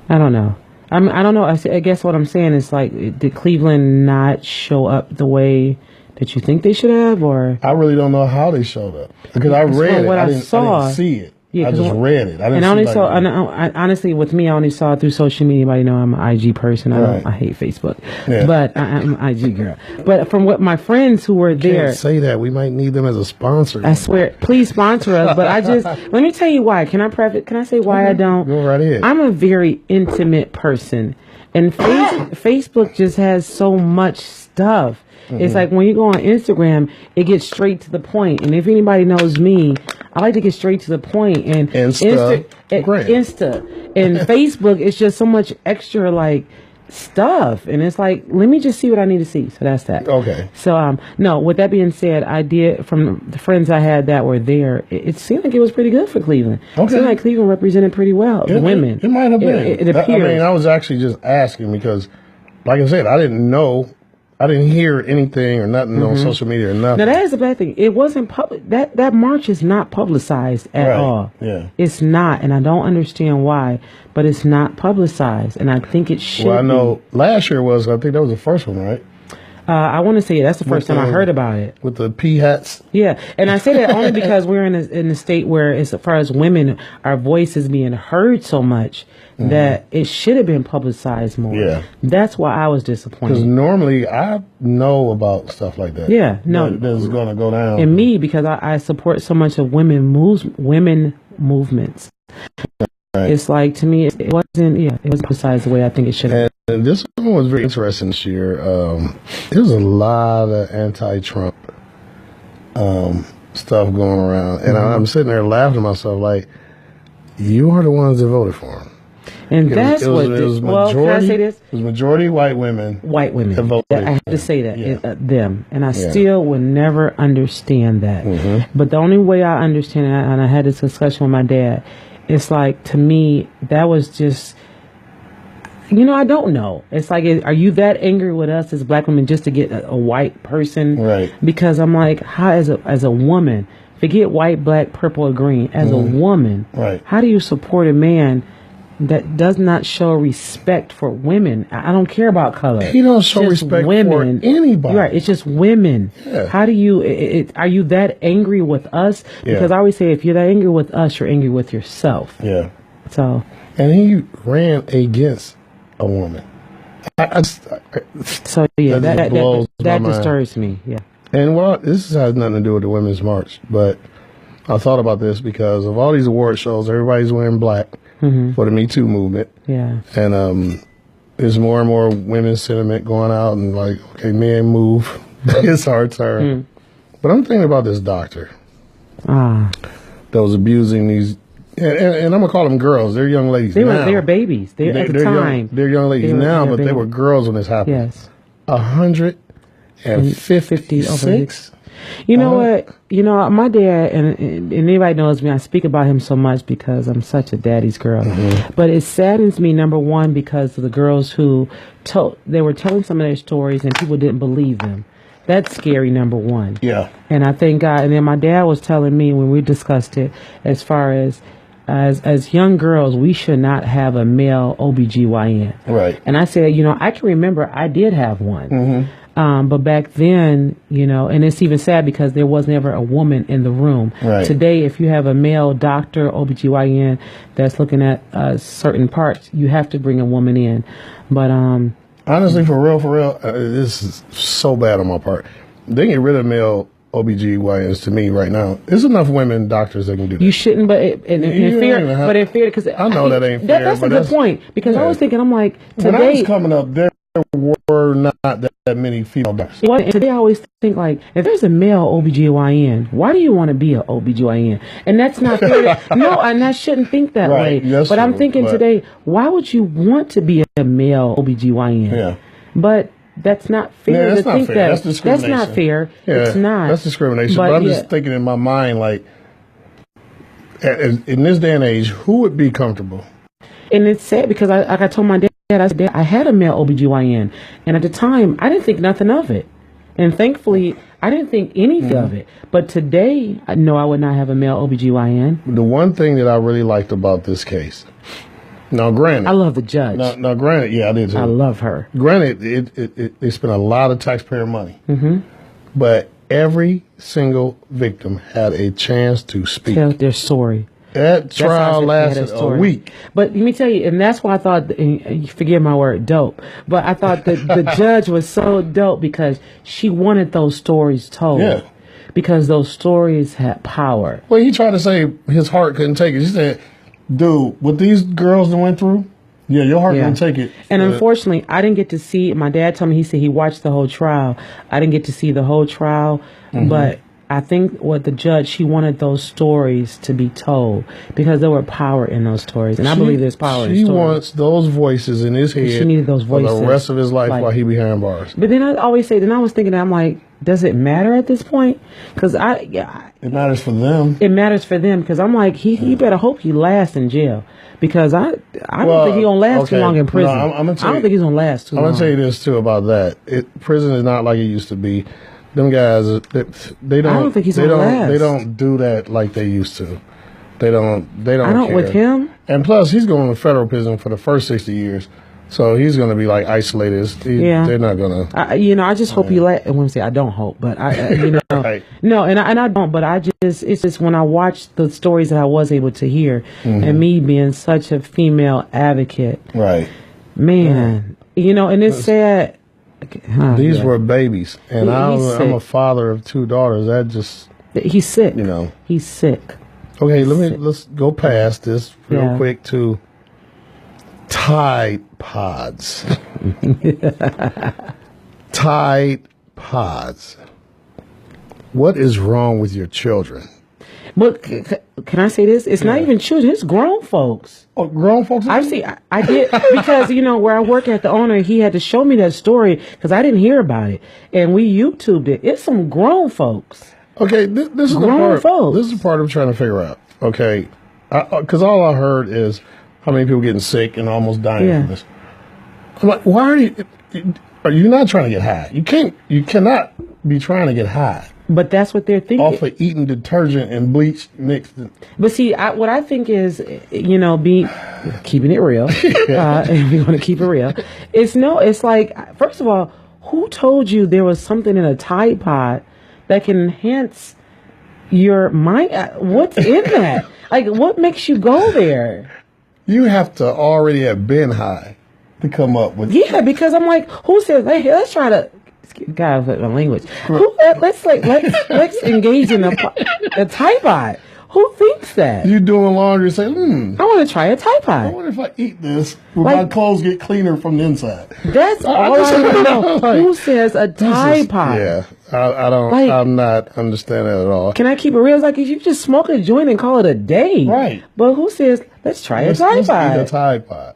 Speaker 5: I don't know. I don't know. I guess what I'm saying is, like, did Cleveland not show up the way that you think they should have, or?
Speaker 4: I really don't know how they showed up, because I read it. I didn't see it.
Speaker 5: Yeah,
Speaker 4: I just read it. I didn't
Speaker 5: and I only saw.
Speaker 4: I
Speaker 5: honestly, with me, I only saw it through social media. Anybody know I'm an IG person. I hate Facebook, but I'm an IG girl. But from what my friends who were there,
Speaker 4: can't say that. We might need them as a sponsor.
Speaker 5: I swear, please sponsor us. But I just let me tell you why. Can I say why I don't?
Speaker 4: Go right ahead.
Speaker 5: I'm a very intimate person, and Facebook just has so much stuff. It's like when you go on Instagram, it gets straight to the point. And if anybody knows me, I like to get straight to the point. And Insta and Facebook, it's just so much extra like stuff. And it's like, let me just see what I need to see. So that's that.
Speaker 4: Okay.
Speaker 5: So no. With that being said, I did, from the friends I had that were there, it seemed like it was pretty good for Cleveland.
Speaker 4: Okay.
Speaker 5: It seemed like Cleveland represented pretty well the women.
Speaker 4: It might have been.
Speaker 5: It appears.
Speaker 4: I mean, I was actually just asking because, like I said, I didn't know. I didn't hear anything or nothing on social media or nothing.
Speaker 5: Now, that is the bad thing. It wasn't public. That march is not publicized at all.
Speaker 4: Yeah.
Speaker 5: It's not, and I don't understand why, but it's not publicized, and I think it should
Speaker 4: Well, I know last year I think that was the first one, right?
Speaker 5: I want to say that's the first time I heard about it.
Speaker 4: With the pea hats?
Speaker 5: Yeah, and I say that only because we're in a state where, as far as women, our voice is being heard so much that it should have been publicized more.
Speaker 4: Yeah.
Speaker 5: That's why I was disappointed.
Speaker 4: Because normally I know about stuff like that.
Speaker 5: Yeah, no.
Speaker 4: That's going to go down.
Speaker 5: And me, because I support so much of women movements.
Speaker 4: Right.
Speaker 5: It's like, to me, it wasn't publicized the way I think it should have.
Speaker 4: And this one was very interesting this year. There was a lot of anti-Trump stuff going around. And I'm sitting there laughing to myself like, you are the ones that voted for him.
Speaker 5: And that's what can I say this?
Speaker 4: It was majority white women.
Speaker 5: That voted. I have to say that. Them. And I still will never understand that. But the only way I understand it, and I had this discussion with my dad, it's like, to me, that was just, I don't know. It's like, are you that angry with us as black women just to get a white person?
Speaker 4: Right.
Speaker 5: Because I'm like, how, as a woman, forget white, black, purple, or green, as a woman, how do you support a man that does not show respect for women? I don't care about color.
Speaker 4: He don't show respect for anybody.
Speaker 5: Right. It's just women.
Speaker 4: Yeah.
Speaker 5: How do you, are you that angry with us? Because I always say, if you're that angry with us, you're angry with yourself.
Speaker 4: Yeah.
Speaker 5: So.
Speaker 4: And he ran against a woman. That
Speaker 5: disturbs me. Yeah.
Speaker 4: And this has nothing to do with the Women's March, but I thought about this because of all these award shows, everybody's wearing black for the Me Too movement.
Speaker 5: Yeah.
Speaker 4: And there's more and more women's sentiment going out and like, okay, men move. It's our turn. But I'm thinking about this doctor that was abusing these, and I'm going to call them girls. They're young ladies now.
Speaker 5: They were babies. At the time.
Speaker 4: They're young ladies now, but they were girls when this happened.
Speaker 5: Yes.
Speaker 4: 156.
Speaker 5: You know what? My dad, and anybody knows me, I speak about him so much because I'm such a daddy's girl. But it saddens me, number one, because of the girls who they were telling some of their stories and people didn't believe them. That's scary, number one.
Speaker 4: Yeah.
Speaker 5: And I thank God. And then my dad was telling me when we discussed it, as far as young girls, we should not have a male OBGYN.
Speaker 4: Right.
Speaker 5: And I said, I can remember I did have one. But back then, and it's even sad because there was never a woman in the room.
Speaker 4: Right.
Speaker 5: Today, if you have a male doctor, OBGYN, that's looking at certain parts, you have to bring a woman in. But
Speaker 4: honestly, for real, this is so bad on my part. They get rid of male OBGYNs to me right now. There's enough women doctors that can do that.
Speaker 5: You shouldn't, but in fear, because
Speaker 4: I know that ain't fair.
Speaker 5: That's a good point, because I was thinking, I'm like, today,
Speaker 4: when I was coming up, there were not that many female doctors.
Speaker 5: Well, today I always think, like, if there's a male OBGYN, why do you want to be an OBGYN? And that's not fair. No, and I shouldn't think that way.
Speaker 4: That's
Speaker 5: but
Speaker 4: true,
Speaker 5: I'm thinking today, why would you want to be a male OBGYN?
Speaker 4: Yeah.
Speaker 5: But that's not fair.
Speaker 4: Yeah, that's not fair. That's
Speaker 5: That's
Speaker 4: discrimination.
Speaker 5: not fair.
Speaker 4: Yeah,
Speaker 5: it's not.
Speaker 4: That's discrimination. But I'm just thinking in my mind, like, in this day and age, who would be comfortable?
Speaker 5: And it's sad because I told my dad, I said, Dad, I had a male OBGYN. And at the time, I didn't think nothing of it. And thankfully, I didn't think anything of it. But today, no, I would not have a male OBGYN.
Speaker 4: The one thing that I really liked about this case, now granted,
Speaker 5: I love the judge.
Speaker 4: Now granted, yeah, I did too.
Speaker 5: I love her.
Speaker 4: Granted, they spent a lot of taxpayer money.
Speaker 5: Mm-hmm.
Speaker 4: But every single victim had a chance to speak.
Speaker 5: Tell their story.
Speaker 4: That trial lasted a week.
Speaker 5: But let me tell you, and that's why I thought, and forgive my word, dope, but I thought that the judge was so dope because she wanted those stories told.
Speaker 4: Yeah.
Speaker 5: Because those stories had power.
Speaker 4: Well, he tried to say his heart couldn't take it. He said, dude, what these girls went through, yeah, your heart couldn't take it.
Speaker 5: And unfortunately, I didn't get to see, my dad told me, he said he watched the whole trial. I didn't get to see the whole trial, but I think what the judge, she wanted those stories to be told because there were power in those stories. And I believe there's power in stories. She
Speaker 4: wants those voices in his head.
Speaker 5: She needed those voices
Speaker 4: for the rest of his life while he behind bars.
Speaker 5: But then I always say, then I was thinking, I'm like, does it matter at this point? Because
Speaker 4: it matters for them.
Speaker 5: It matters for them because I'm like, he better hope he lasts in jail because I don't think he's going to last too long in prison. No, I don't think he's going to last too long.
Speaker 4: I'm going to tell you this too about that. Prison is not like it used to be. Them guys, they don't.
Speaker 5: I don't think he's gonna last.
Speaker 4: They don't do that like they used to. They don't. I don't care.
Speaker 5: With him.
Speaker 4: And plus, he's going to federal prison for the first 60 years, so he's going to be like isolated. They're not going to.
Speaker 5: I just hope he last. I wouldn't say I don't hope, but
Speaker 4: right.
Speaker 5: No, and I don't. But it's just when I watched the stories that I was able to hear, and me being such a female advocate,
Speaker 4: right,
Speaker 5: man, and it's sad.
Speaker 4: These were babies, and I'm a father of 2 daughters. That just
Speaker 5: he's sick. He's sick.
Speaker 4: Okay, let's go past this real quick to Tide Pods. Tide Pods. What is wrong with your children?
Speaker 5: But can I say this? It's not even children. It's grown folks.
Speaker 4: Oh, grown folks?
Speaker 5: I did because where I work at, the owner, he had to show me that story because I didn't hear about it, and we YouTubed it. It's some grown folks.
Speaker 4: Okay, this is the part. Folks. This is the part I'm trying to figure out. Okay, because all I heard is how many people getting sick and almost dying from this. I'm like, why are you not trying to get high? You cannot be trying to get high.
Speaker 5: But that's what they're thinking.
Speaker 4: Off of eating detergent and bleach mixed.
Speaker 5: But see, what I think is, keeping it real. If you want to keep it real, it's like, first of all, who told you there was something in a Tide Pod that can enhance your mind? What's in that? Like, what makes you go there?
Speaker 4: You have to already have been high to come up with.
Speaker 5: Yeah, because I'm like, who says, hey, let's try to. God, my language. Let's engage in a Tide Pod. Who thinks that?
Speaker 4: You doing laundry and say,
Speaker 5: I want to try a Tide Pod.
Speaker 4: I wonder if I eat this, will my clothes get cleaner from the inside?
Speaker 5: That's all I want to know. Who says a Tide Pod?
Speaker 4: Yeah, I don't. I'm not understanding that at all.
Speaker 5: Can I keep it real? It's like if you just smoke a joint and call it a day,
Speaker 4: right?
Speaker 5: But who says let's try a Tide Pod?
Speaker 4: Eat a Tide Pod.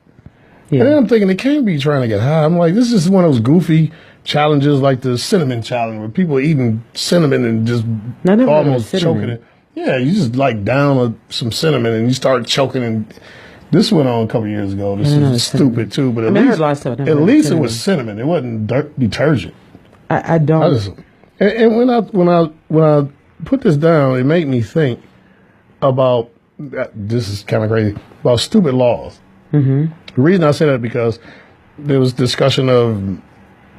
Speaker 4: Yeah. And then I'm thinking they can't be trying to get high. I'm like, this is one of those goofy challenges like the cinnamon challenge where people eating cinnamon and just almost choking it. Yeah, you just down some cinnamon and you start choking. And this went on a couple years ago. This is stupid too, but at least it was cinnamon. It wasn't detergent.
Speaker 5: I don't.
Speaker 4: And when I put this down, it made me think about this is kind of crazy about stupid laws. The reason I say that because there was discussion of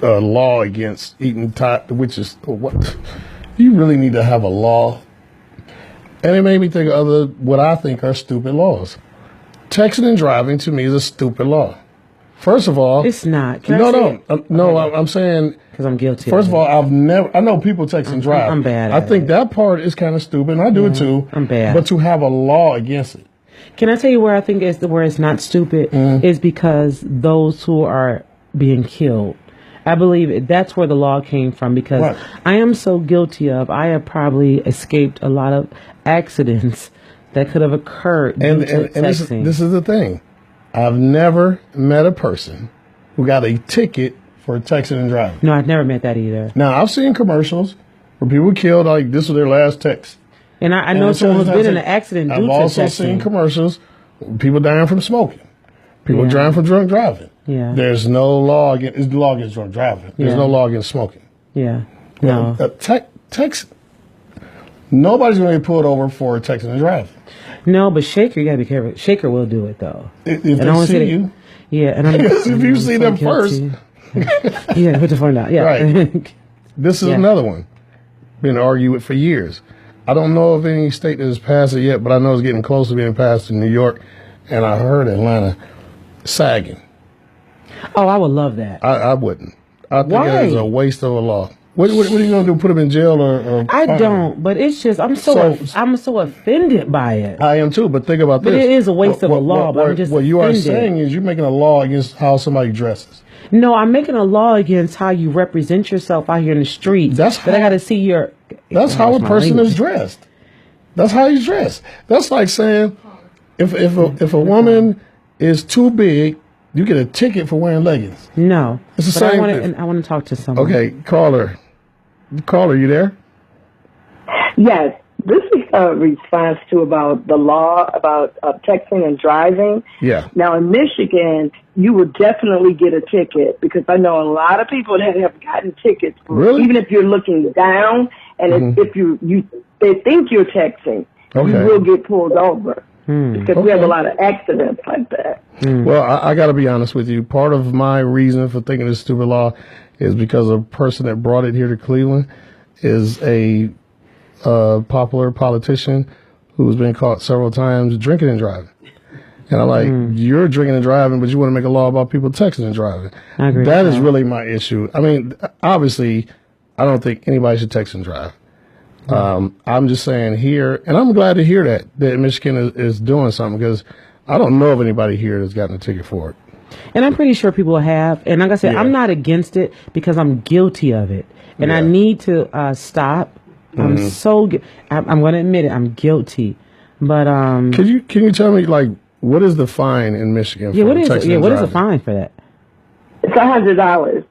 Speaker 4: a law against eating which is what you really need to have a law. And it made me think of what I think are stupid laws. Texting and driving to me is a stupid law. First of all,
Speaker 5: it's not.
Speaker 4: I'm saying
Speaker 5: because I'm guilty.
Speaker 4: First of all, I know people text and drive.
Speaker 5: I'm bad.
Speaker 4: I think that part is kind of stupid, and I do it too.
Speaker 5: I'm bad.
Speaker 4: But to have a law against it.
Speaker 5: Can I tell you where I think where it's not stupid is because those who are being killed. I believe that's where the law came from because I am so guilty of. I have probably escaped a lot of accidents that could have occurred due to texting.
Speaker 4: This is the thing. I've never met a person who got a ticket for texting and driving.
Speaker 5: No, I've never met that either.
Speaker 4: Now, I've seen commercials where people killed, like, this was their last text.
Speaker 5: And I know someone who's been in an accident due to texting.
Speaker 4: I've also seen commercials, people dying from smoking, people dying from drunk driving.
Speaker 5: Yeah.
Speaker 4: There's no law against drunk driving. There's no law against smoking.
Speaker 5: Yeah. No.
Speaker 4: Text. Nobody's going to get pulled over for texting and driving.
Speaker 5: No, but Shaker, you got to be careful. Shaker will do it, though.
Speaker 4: If they see you.
Speaker 5: Yeah. And
Speaker 4: if you see them first.
Speaker 5: Yeah, put your phone down. Yeah.
Speaker 4: Right. This is another one. Been argued with for years. I don't know of any state that has passed it yet, but I know it's getting close to being passed in New York, and I heard Atlanta. Sagging.
Speaker 5: Oh, I would love that.
Speaker 4: I wouldn't. I think it is a waste of a law. What are you going to do? Put them in jail or
Speaker 5: I don't, but it's just I'm so offended by it.
Speaker 4: I am too, but think about this.
Speaker 5: But it is a waste of a law. But I'm just
Speaker 4: what you
Speaker 5: offended.
Speaker 4: are saying is you're making a law against how somebody dresses.
Speaker 5: No, I'm making a law against how you represent yourself out here in the street. I got to see your.
Speaker 4: That's how a person is dressed. That's how he's dressed. That's like saying if a woman is too big, you get a ticket for wearing leggings.
Speaker 5: No,
Speaker 4: it's the same thing.
Speaker 5: I want to talk to someone.
Speaker 4: Okay, caller, you there?
Speaker 7: Yes, this is a response to about the law about texting and driving.
Speaker 4: Yeah.
Speaker 7: Now in Michigan, you would definitely get a ticket because I know a lot of people that have gotten tickets.
Speaker 4: Really?
Speaker 7: Even if you're looking down and if they think you're texting, you will get pulled over. Because we have a lot of accidents like that.
Speaker 4: Well, I got to be honest with you. Part of my reason for thinking this stupid law is because a person that brought it here to Cleveland is a popular politician who's been caught several times drinking and driving. And I'm like, you're drinking and driving, but you want to make a law about people texting and driving.
Speaker 5: I agree
Speaker 4: That is really my issue. I mean, obviously, I don't think anybody should text and drive. I'm just saying here, and I'm glad to hear that Michigan is doing something because I don't know of anybody here that's gotten a ticket for it.
Speaker 5: And I'm pretty sure people have. And like I said, I'm not against it because I'm guilty of it. And I need to stop. I'm I'm going to admit it. I'm guilty. But
Speaker 4: can you tell me, like, what is the fine in Michigan for texting and driving?
Speaker 5: What is the fine for that?
Speaker 7: It's $100.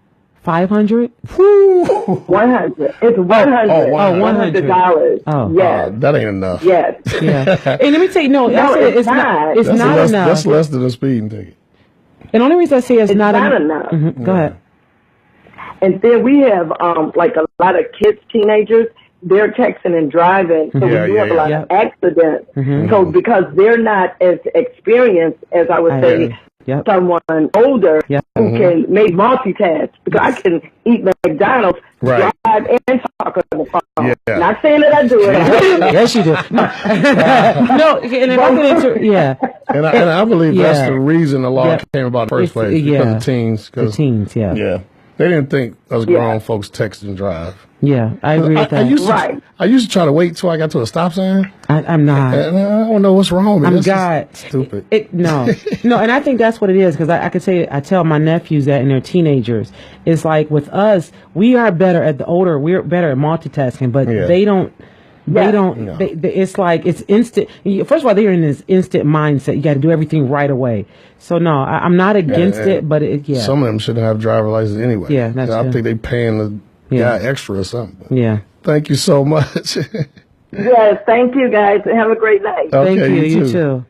Speaker 5: 500?
Speaker 7: 100. It's 100. $100.
Speaker 5: Oh,
Speaker 7: yes.
Speaker 4: That ain't enough.
Speaker 7: Yes.
Speaker 5: Yeah. And let me tell you, it's not. It's not enough.
Speaker 4: That's less than a speeding ticket.
Speaker 5: And the only reason I say it's not
Speaker 7: enough.
Speaker 5: Mm-hmm. Go ahead.
Speaker 7: And then we have like a lot of kids, teenagers. They're texting and driving, so we do have a lot of accidents. So because they're not as experienced as I would say. Someone older who can make multitask because I can eat McDonald's, drive, and talk on the phone. Not saying that I do it.
Speaker 5: Yes, you do. No, and if I get into
Speaker 4: and I believe that's the reason the law came about in the first place because of teens.
Speaker 5: The teens,
Speaker 4: they didn't think us grown folks text and drive.
Speaker 5: Yeah, I agree with that.
Speaker 4: I used to try to wait till I got to a stop sign.
Speaker 5: I'm not.
Speaker 4: And I don't know what's wrong with
Speaker 5: me.
Speaker 4: I'm stupid.
Speaker 5: No, and I think that's what it is because I could say I tell my nephews that and they're teenagers. It's like with us, we are better at we're better at multitasking, but they don't. They don't. No. It's like it's instant. First of all, they're in this instant mindset. You got to do everything right away. So no, I'm not against it, but
Speaker 4: some of them shouldn't have driver license anyway.
Speaker 5: Yeah, that's
Speaker 4: I think they paying the guy extra or something.
Speaker 5: Yeah.
Speaker 4: Thank you so much.
Speaker 7: Yes, thank you guys. Have a great night.
Speaker 4: Okay,
Speaker 5: thank you. You too.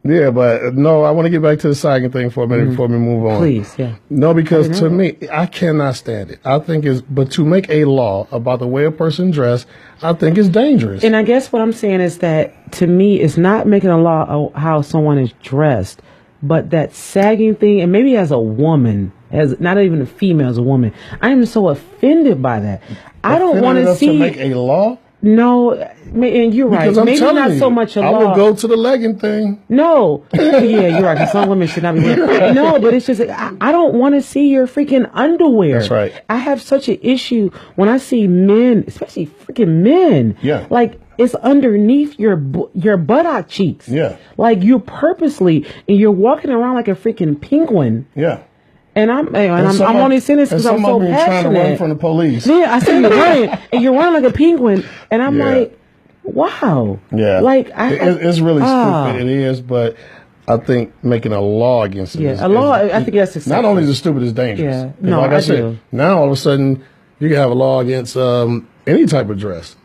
Speaker 4: Yeah, but no, I want to get back to the sagging thing for a minute before we move on.
Speaker 5: Please,
Speaker 4: No, because to me, I cannot stand it. I think but to make a law about the way a person dressed, I think is dangerous.
Speaker 5: And I guess what I'm saying is that to me, it's not making a law of how someone is dressed, but that sagging thing, and maybe as a woman, as not even a female, as a woman. I am so offended by that. I don't want to see
Speaker 4: to make a law.
Speaker 5: No, and you're right.
Speaker 4: Because
Speaker 5: maybe not so much a law.
Speaker 4: I would go to the legging thing.
Speaker 5: No, yeah, you're right. Because some women should not be wearing. No, but it's just I don't want to see your freaking underwear.
Speaker 4: That's right.
Speaker 5: I have such an issue when I see men, especially freaking men.
Speaker 4: Yeah.
Speaker 5: Like it's underneath your buttock cheeks.
Speaker 4: Yeah.
Speaker 5: Like you're purposely and you're walking around like a freaking penguin.
Speaker 4: Yeah.
Speaker 5: And I'm only saying this because I'm so passionate.
Speaker 4: Trying to run from the police.
Speaker 5: Yeah, I see you running, and you're running like a penguin, and I'm like, wow.
Speaker 4: Yeah.
Speaker 5: Like
Speaker 4: it's really stupid. It is, but I think making a law against it.
Speaker 5: Yeah, a law. I think that's
Speaker 4: not only is it stupid, it's dangerous.
Speaker 5: Yeah. No,
Speaker 4: like I said, now all of a sudden you can have a law against any type of dress.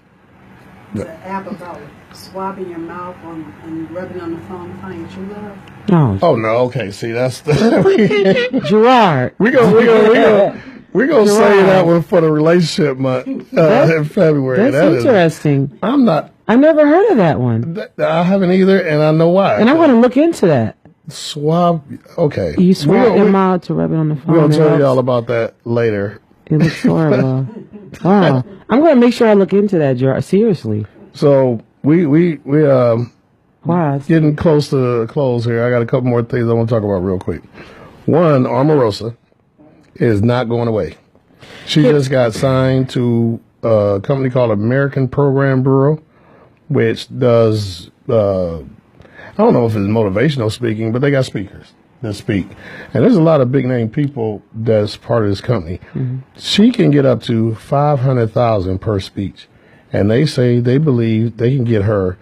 Speaker 8: The app about swabbing your mouth and rubbing on the phone to find your true love.
Speaker 5: Oh
Speaker 4: no. Okay. See, that's
Speaker 5: Gerard.
Speaker 4: We're gonna say that one for the relationship month in February.
Speaker 5: That's interesting.
Speaker 4: I've
Speaker 5: never heard of that one.
Speaker 4: I haven't either, and I know why.
Speaker 5: And I'm going to look into that.
Speaker 4: Swab. Okay.
Speaker 5: You swab your mouth to rub it on the phone.
Speaker 4: We'll tell you all about that later.
Speaker 5: It looks horrible. Wow. I'm going to make sure I look into that, Gerard. Seriously.
Speaker 4: So we
Speaker 5: wow.
Speaker 4: Getting close to the close here. I got a couple more things I want to talk about real quick. One, Omarosa is not going away. She just got signed to a company called American Program Bureau, which does, I don't know if it's motivational speaking, but they got speakers that speak. And there's a lot of big name people that's part of this company. Mm-hmm. She can get up to $500,000 per speech. And they say they believe they can get her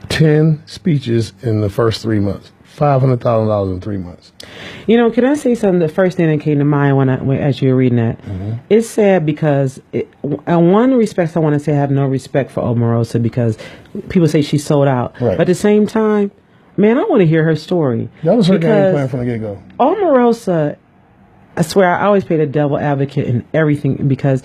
Speaker 4: 10 speeches in the first 3 months. $500,000 in 3 months.
Speaker 5: You know, can I say something? The first thing that came to mind as you were reading that, it's sad because, in one respect, I want to say I have no respect for Omarosa because people say she sold out.
Speaker 4: Right.
Speaker 5: But at the same time, man, I want to hear her story.
Speaker 4: That was her game plan from the get-go.
Speaker 5: Omarosa, I swear, I always play the devil advocate in everything because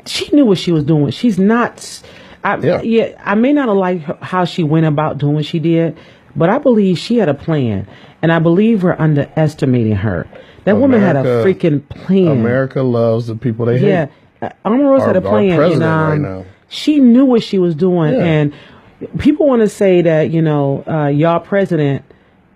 Speaker 5: she knew what she was doing. She's not. I may not have liked how she went about doing what she did. But I believe she had a plan, and I believe we're underestimating her. That woman had a freaking plan.
Speaker 4: America loves the people they hate.
Speaker 5: Yeah, Omarosa had a plan.
Speaker 4: Our president right now.
Speaker 5: She knew what she was doing, and people want to say that y'all president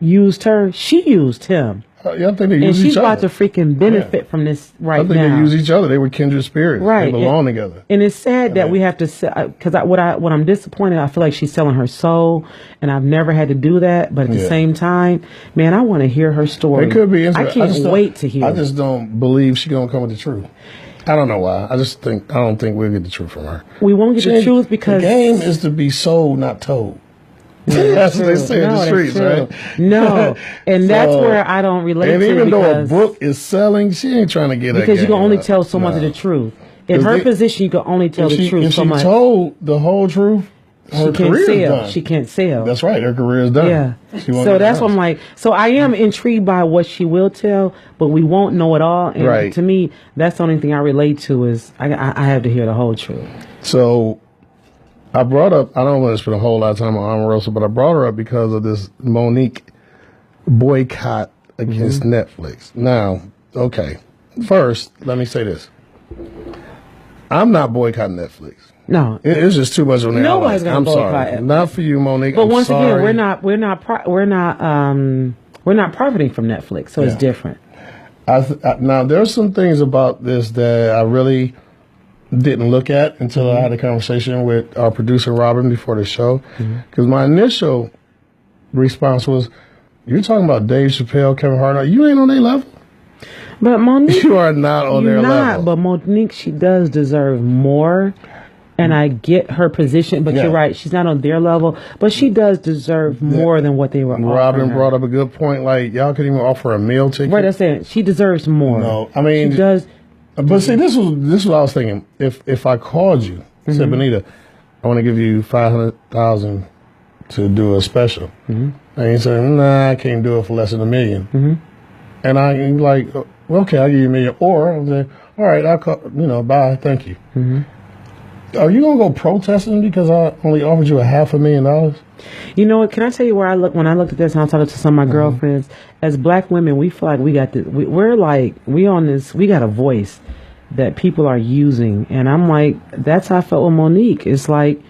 Speaker 5: used her. She used him.
Speaker 4: I think they use each other.
Speaker 5: And she's about to freaking benefit from this right now.
Speaker 4: I think they use each other. They were kindred spirits.
Speaker 5: Right.
Speaker 4: They belong together.
Speaker 5: And it's sad that we have to sell, because what I'm disappointed, I feel like she's selling her soul, and I've never had to do that. But at the same time, man, I want to hear her story.
Speaker 4: It could be.
Speaker 5: I can't wait to hear.
Speaker 4: I just don't believe she's going to come with the truth. I don't know why. I don't think we'll get the truth from her.
Speaker 5: We won't get the truth because
Speaker 4: the game is to be sold, not told. That's what they say in the streets, right?
Speaker 5: No, and that's where I don't relate to.
Speaker 4: And even though a book is selling, she ain't trying to get that.
Speaker 5: Because you can only tell so much of the truth. In her position, you can only tell the truth so much.
Speaker 4: If she told the whole truth, her career is done.
Speaker 5: She can't sell.
Speaker 4: That's right. Her career is done.
Speaker 5: Yeah. So that's what I'm like. So I am intrigued by what she will tell, but we won't know it all. And to me, that's the only thing I relate to is I have to hear the whole truth.
Speaker 4: So I brought up, I don't want to spend a whole lot of time on Omarosa, but I brought her up because of this Monique boycott against Netflix. Now, okay, first, let me say this. I'm not boycotting Netflix.
Speaker 5: No,
Speaker 4: it's just too much on there.
Speaker 5: Nobody's gonna boycott
Speaker 4: sorry.
Speaker 5: it. Not
Speaker 4: for you, Monique.
Speaker 5: But once again, we're not profiting from Netflix, so it's different.
Speaker 4: Now, there's some things about this that I really didn't look at until I had a conversation with our producer Robin before the show, because my initial response was, "You're talking about Dave Chappelle, Kevin Hart. You ain't on their level."
Speaker 5: But Monique,
Speaker 4: you are not on their level.
Speaker 5: But Monique, she does deserve more, and I get her position. But you're right, she's not on their level, but she does deserve more than what they were offering.
Speaker 4: Robin brought up a good point. Like, y'all could even offer a meal ticket.
Speaker 5: Right, that's it. She deserves more.
Speaker 4: No, I mean,
Speaker 5: she does.
Speaker 4: But see, this was what I was thinking. If I called you, said, Benita, I want to give you $500,000 to do a special, and you say, nah, I can't do it for less than $1 million, and I'm like, well, okay, I'll give you $1 million, or I'll say, all right, I'll call, bye, thank you. Are you gonna go protesting because I only offered you $500,000?
Speaker 5: You know what? Can I tell you where I look when I looked at this and I was talking to some of my girlfriends? As black women, we feel like we got we got a voice that people are using, and I'm like, that's how I felt with Monique. It's like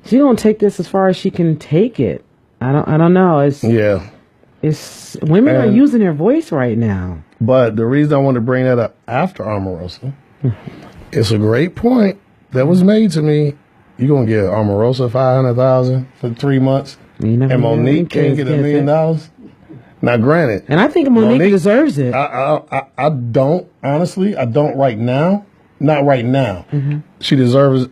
Speaker 5: she's gonna take this as far as she can take it. I don't know. It's women are using their voice right now.
Speaker 4: But the reason I want to bring that up after Omarosa, it's a great point that was made to me. You're going to give Omarosa $500,000 for 3 months, and Monique can't get $1 million? Now, granted.
Speaker 5: And I think Monique deserves it.
Speaker 4: I don't, honestly. I don't right now. Not right now. Mm-hmm. She deserves it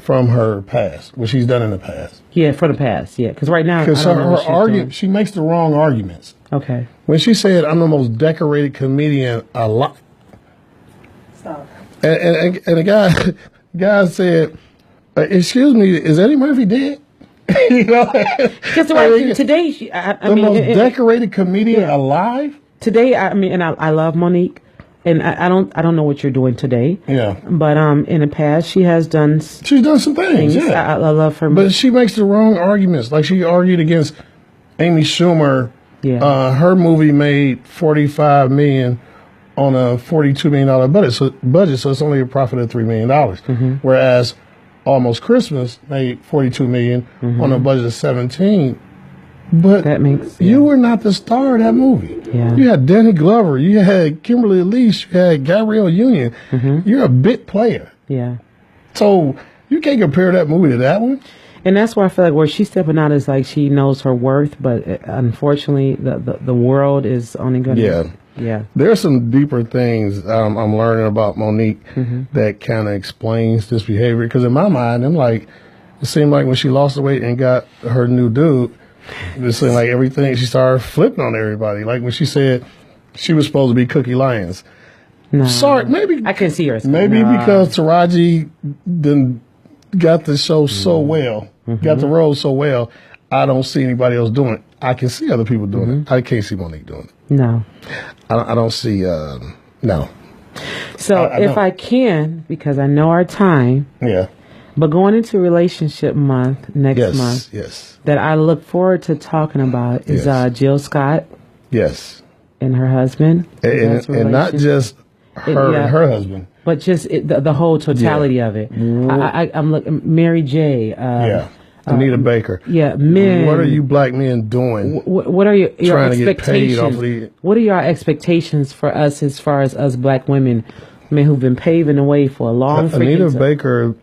Speaker 4: from her past, what she's done in the past.
Speaker 5: Yeah, for the past, yeah. Because right now,
Speaker 4: because her argument, she makes the wrong arguments.
Speaker 5: Okay.
Speaker 4: When she said, I'm the most decorated comedian alive.
Speaker 8: Stop.
Speaker 4: And the guy said, excuse me, is Eddie Murphy dead? You know?
Speaker 5: Because today,
Speaker 4: the most decorated comedian alive?
Speaker 5: Today, I love Monique. And I don't know what you're doing today. Yeah. But in the past, she has done.
Speaker 4: She's done some things. Yeah.
Speaker 5: I love her.
Speaker 4: But she makes the wrong arguments. Like she argued against Amy Schumer. Yeah. Her movie made $45 million on a $42 million budget, so it's only a profit of $3 million. Mm-hmm. Whereas Almost Christmas made $42 million on a budget of $17. But
Speaker 5: that makes,
Speaker 4: you were not the star of that movie. Yeah. You had Danny Glover. You had Kimberly Elise. You had Gabrielle Union. Mm-hmm. You're a bit player.
Speaker 5: Yeah.
Speaker 4: So you can't compare that movie to that one.
Speaker 5: And that's why I feel like where she's stepping out is like she knows her worth, but unfortunately the world is only going to... Yeah.
Speaker 4: There's some deeper things I'm learning about Monique that kind of explains this behavior. Because in my mind, I'm like, it seemed like when she lost the weight and got her new dude, it seemed like everything, she started flipping on everybody. Like when she said she was supposed to be Cookie Lyons.
Speaker 5: No.
Speaker 4: Sorry, maybe.
Speaker 5: I can see her.
Speaker 4: Maybe because Taraji then got the show so well, got the role so well, I don't see anybody else doing it. I can see other people doing it. I can't see Monique doing it.
Speaker 5: No.
Speaker 4: I don't see, no.
Speaker 5: So if I can, because I know our time.
Speaker 4: Yeah.
Speaker 5: But going into relationship month next month.
Speaker 4: Yes.
Speaker 5: That I look forward to talking about is Jill Scott.
Speaker 4: Yes.
Speaker 5: And her husband.
Speaker 4: And not just her and her husband.
Speaker 5: But just the whole totality of it. I'm looking, Mary J.
Speaker 4: Anita Baker.
Speaker 5: Yeah, men.
Speaker 4: What are you black men doing?
Speaker 5: What are your
Speaker 4: trying
Speaker 5: expectations?
Speaker 4: To get paid off the...
Speaker 5: What are your expectations for us as far as us black women, who've been paving the way for a long time?
Speaker 4: Anita Baker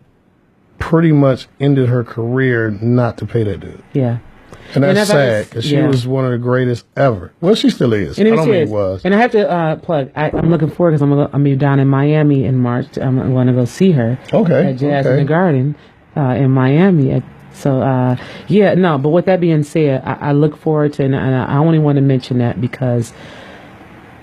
Speaker 4: pretty much ended her career not to pay that dude.
Speaker 5: Yeah.
Speaker 4: And that's sad because she was one of the greatest ever. Well, she still is.
Speaker 5: And
Speaker 4: I don't mean was.
Speaker 5: And I have to plug. I'm looking forward because I'm gonna be down in Miami in March. I'm going to go see her.
Speaker 4: Okay.
Speaker 5: At Jazz in the Garden in Miami. But with that being said, I look forward to, and I only want to mention that because,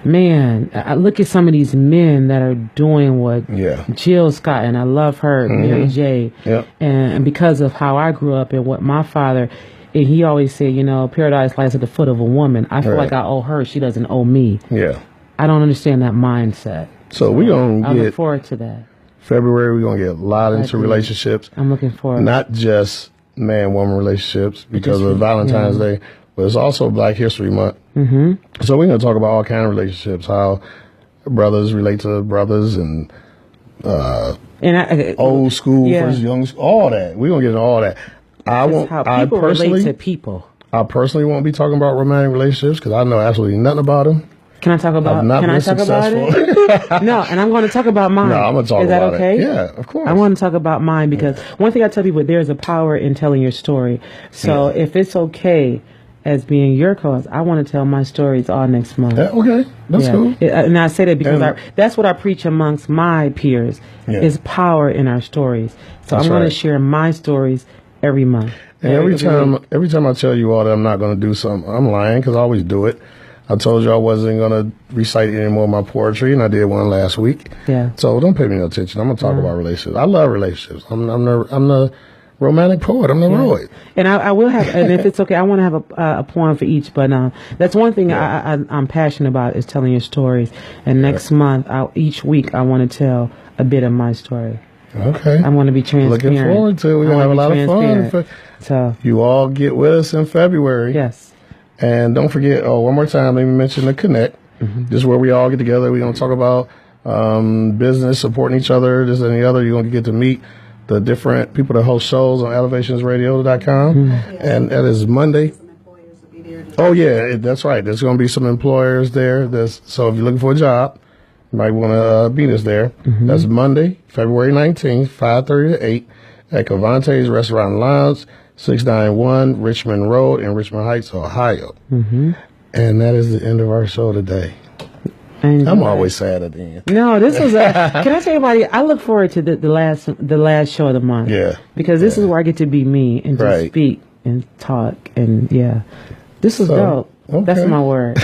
Speaker 5: man, I look at some of these men that are doing what Jill Scott, and I love her, Mary J.
Speaker 4: Yep.
Speaker 5: And because of how I grew up and what my father, and he always said, paradise lies at the foot of a woman. I feel like I owe her. She doesn't owe me.
Speaker 4: Yeah.
Speaker 5: I don't understand that mindset.
Speaker 4: So we're going to
Speaker 5: I look forward to that.
Speaker 4: February, we're going to get a lot into relationships.
Speaker 5: I'm looking forward.
Speaker 4: Not just man-woman relationships because of Valentine's Day, but it's also Black History Month. Mm-hmm. So we're going to talk about all kind of relationships, how brothers relate to brothers, and old school versus young school, all that. We're going to get into all that.
Speaker 5: How people relate to people.
Speaker 4: I personally won't be talking about romantic relationships because I know absolutely nothing about them.
Speaker 5: Can I talk about? Can I talk about it? No, and I'm going to talk about mine.
Speaker 4: No, I'm going to talk about it.
Speaker 5: Is that okay?
Speaker 4: Yeah, of course.
Speaker 5: I want to talk about mine because one thing I tell people, there's a power in telling your story. So if it's okay as being your cause, I want to tell my stories all next month.
Speaker 4: Okay, that's cool.
Speaker 5: And I say that because that's what I preach amongst my peers is power in our stories. So I'm going to share my stories every month.
Speaker 4: And every time I tell you all that I'm not going to do something, I'm lying because I always do it. I told you I wasn't going to recite any more of my poetry, and I did one last week.
Speaker 5: Yeah.
Speaker 4: So don't pay me no attention. I'm going to talk about relationships. I love relationships. I'm the romantic poet. I'm the poet.
Speaker 5: And I will have, and if it's okay, I want to have a poem for each. But that's one thing I'm passionate about is telling your stories. And next month, each week, I want to tell a bit of my story.
Speaker 4: Okay.
Speaker 5: I want to be transparent.
Speaker 4: Looking forward to it. We're going to have a lot of fun.
Speaker 5: So
Speaker 4: you all get with us in February.
Speaker 5: Yes.
Speaker 4: And don't forget, one more time, let me mention the Connect. This is where we all get together. We're going to talk about business, supporting each other, this and the other. You're going to get to meet the different people that host shows on elevationsradio.com. And that is Monday. Oh, yeah, that's right. There's going to be some employers there. So if you're looking for a job, you might want to meet us there. That's Monday, February 19th, 5:30 to 8 at Cavante's Restaurant and Lounge, 691 Richmond Road in Richmond Heights, Ohio. And that is the end of our show today. I'm always sad at the end.
Speaker 5: No, this was can I tell everybody, I look forward to the last show of the month.
Speaker 4: Yeah.
Speaker 5: Because this is where I get to be me and just speak and talk and This is dope. Okay. That's my word.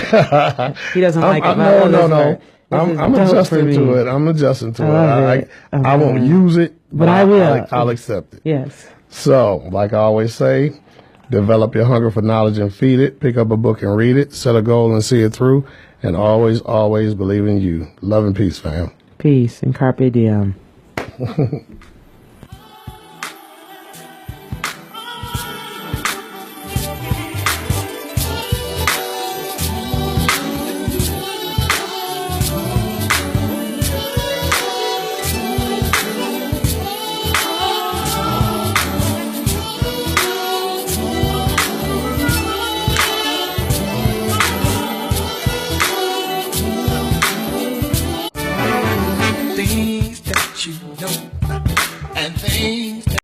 Speaker 5: He doesn't like it.
Speaker 4: No. I'm adjusting to it. I'm adjusting to it. I won't use it,
Speaker 5: but I will.
Speaker 4: I'll accept it.
Speaker 5: Yes.
Speaker 4: So, like I always say, develop your hunger for knowledge and feed it. Pick up a book and read it. Set a goal and see it through. And always, always believe in you. Love and peace, fam.
Speaker 5: Peace and carpe diem.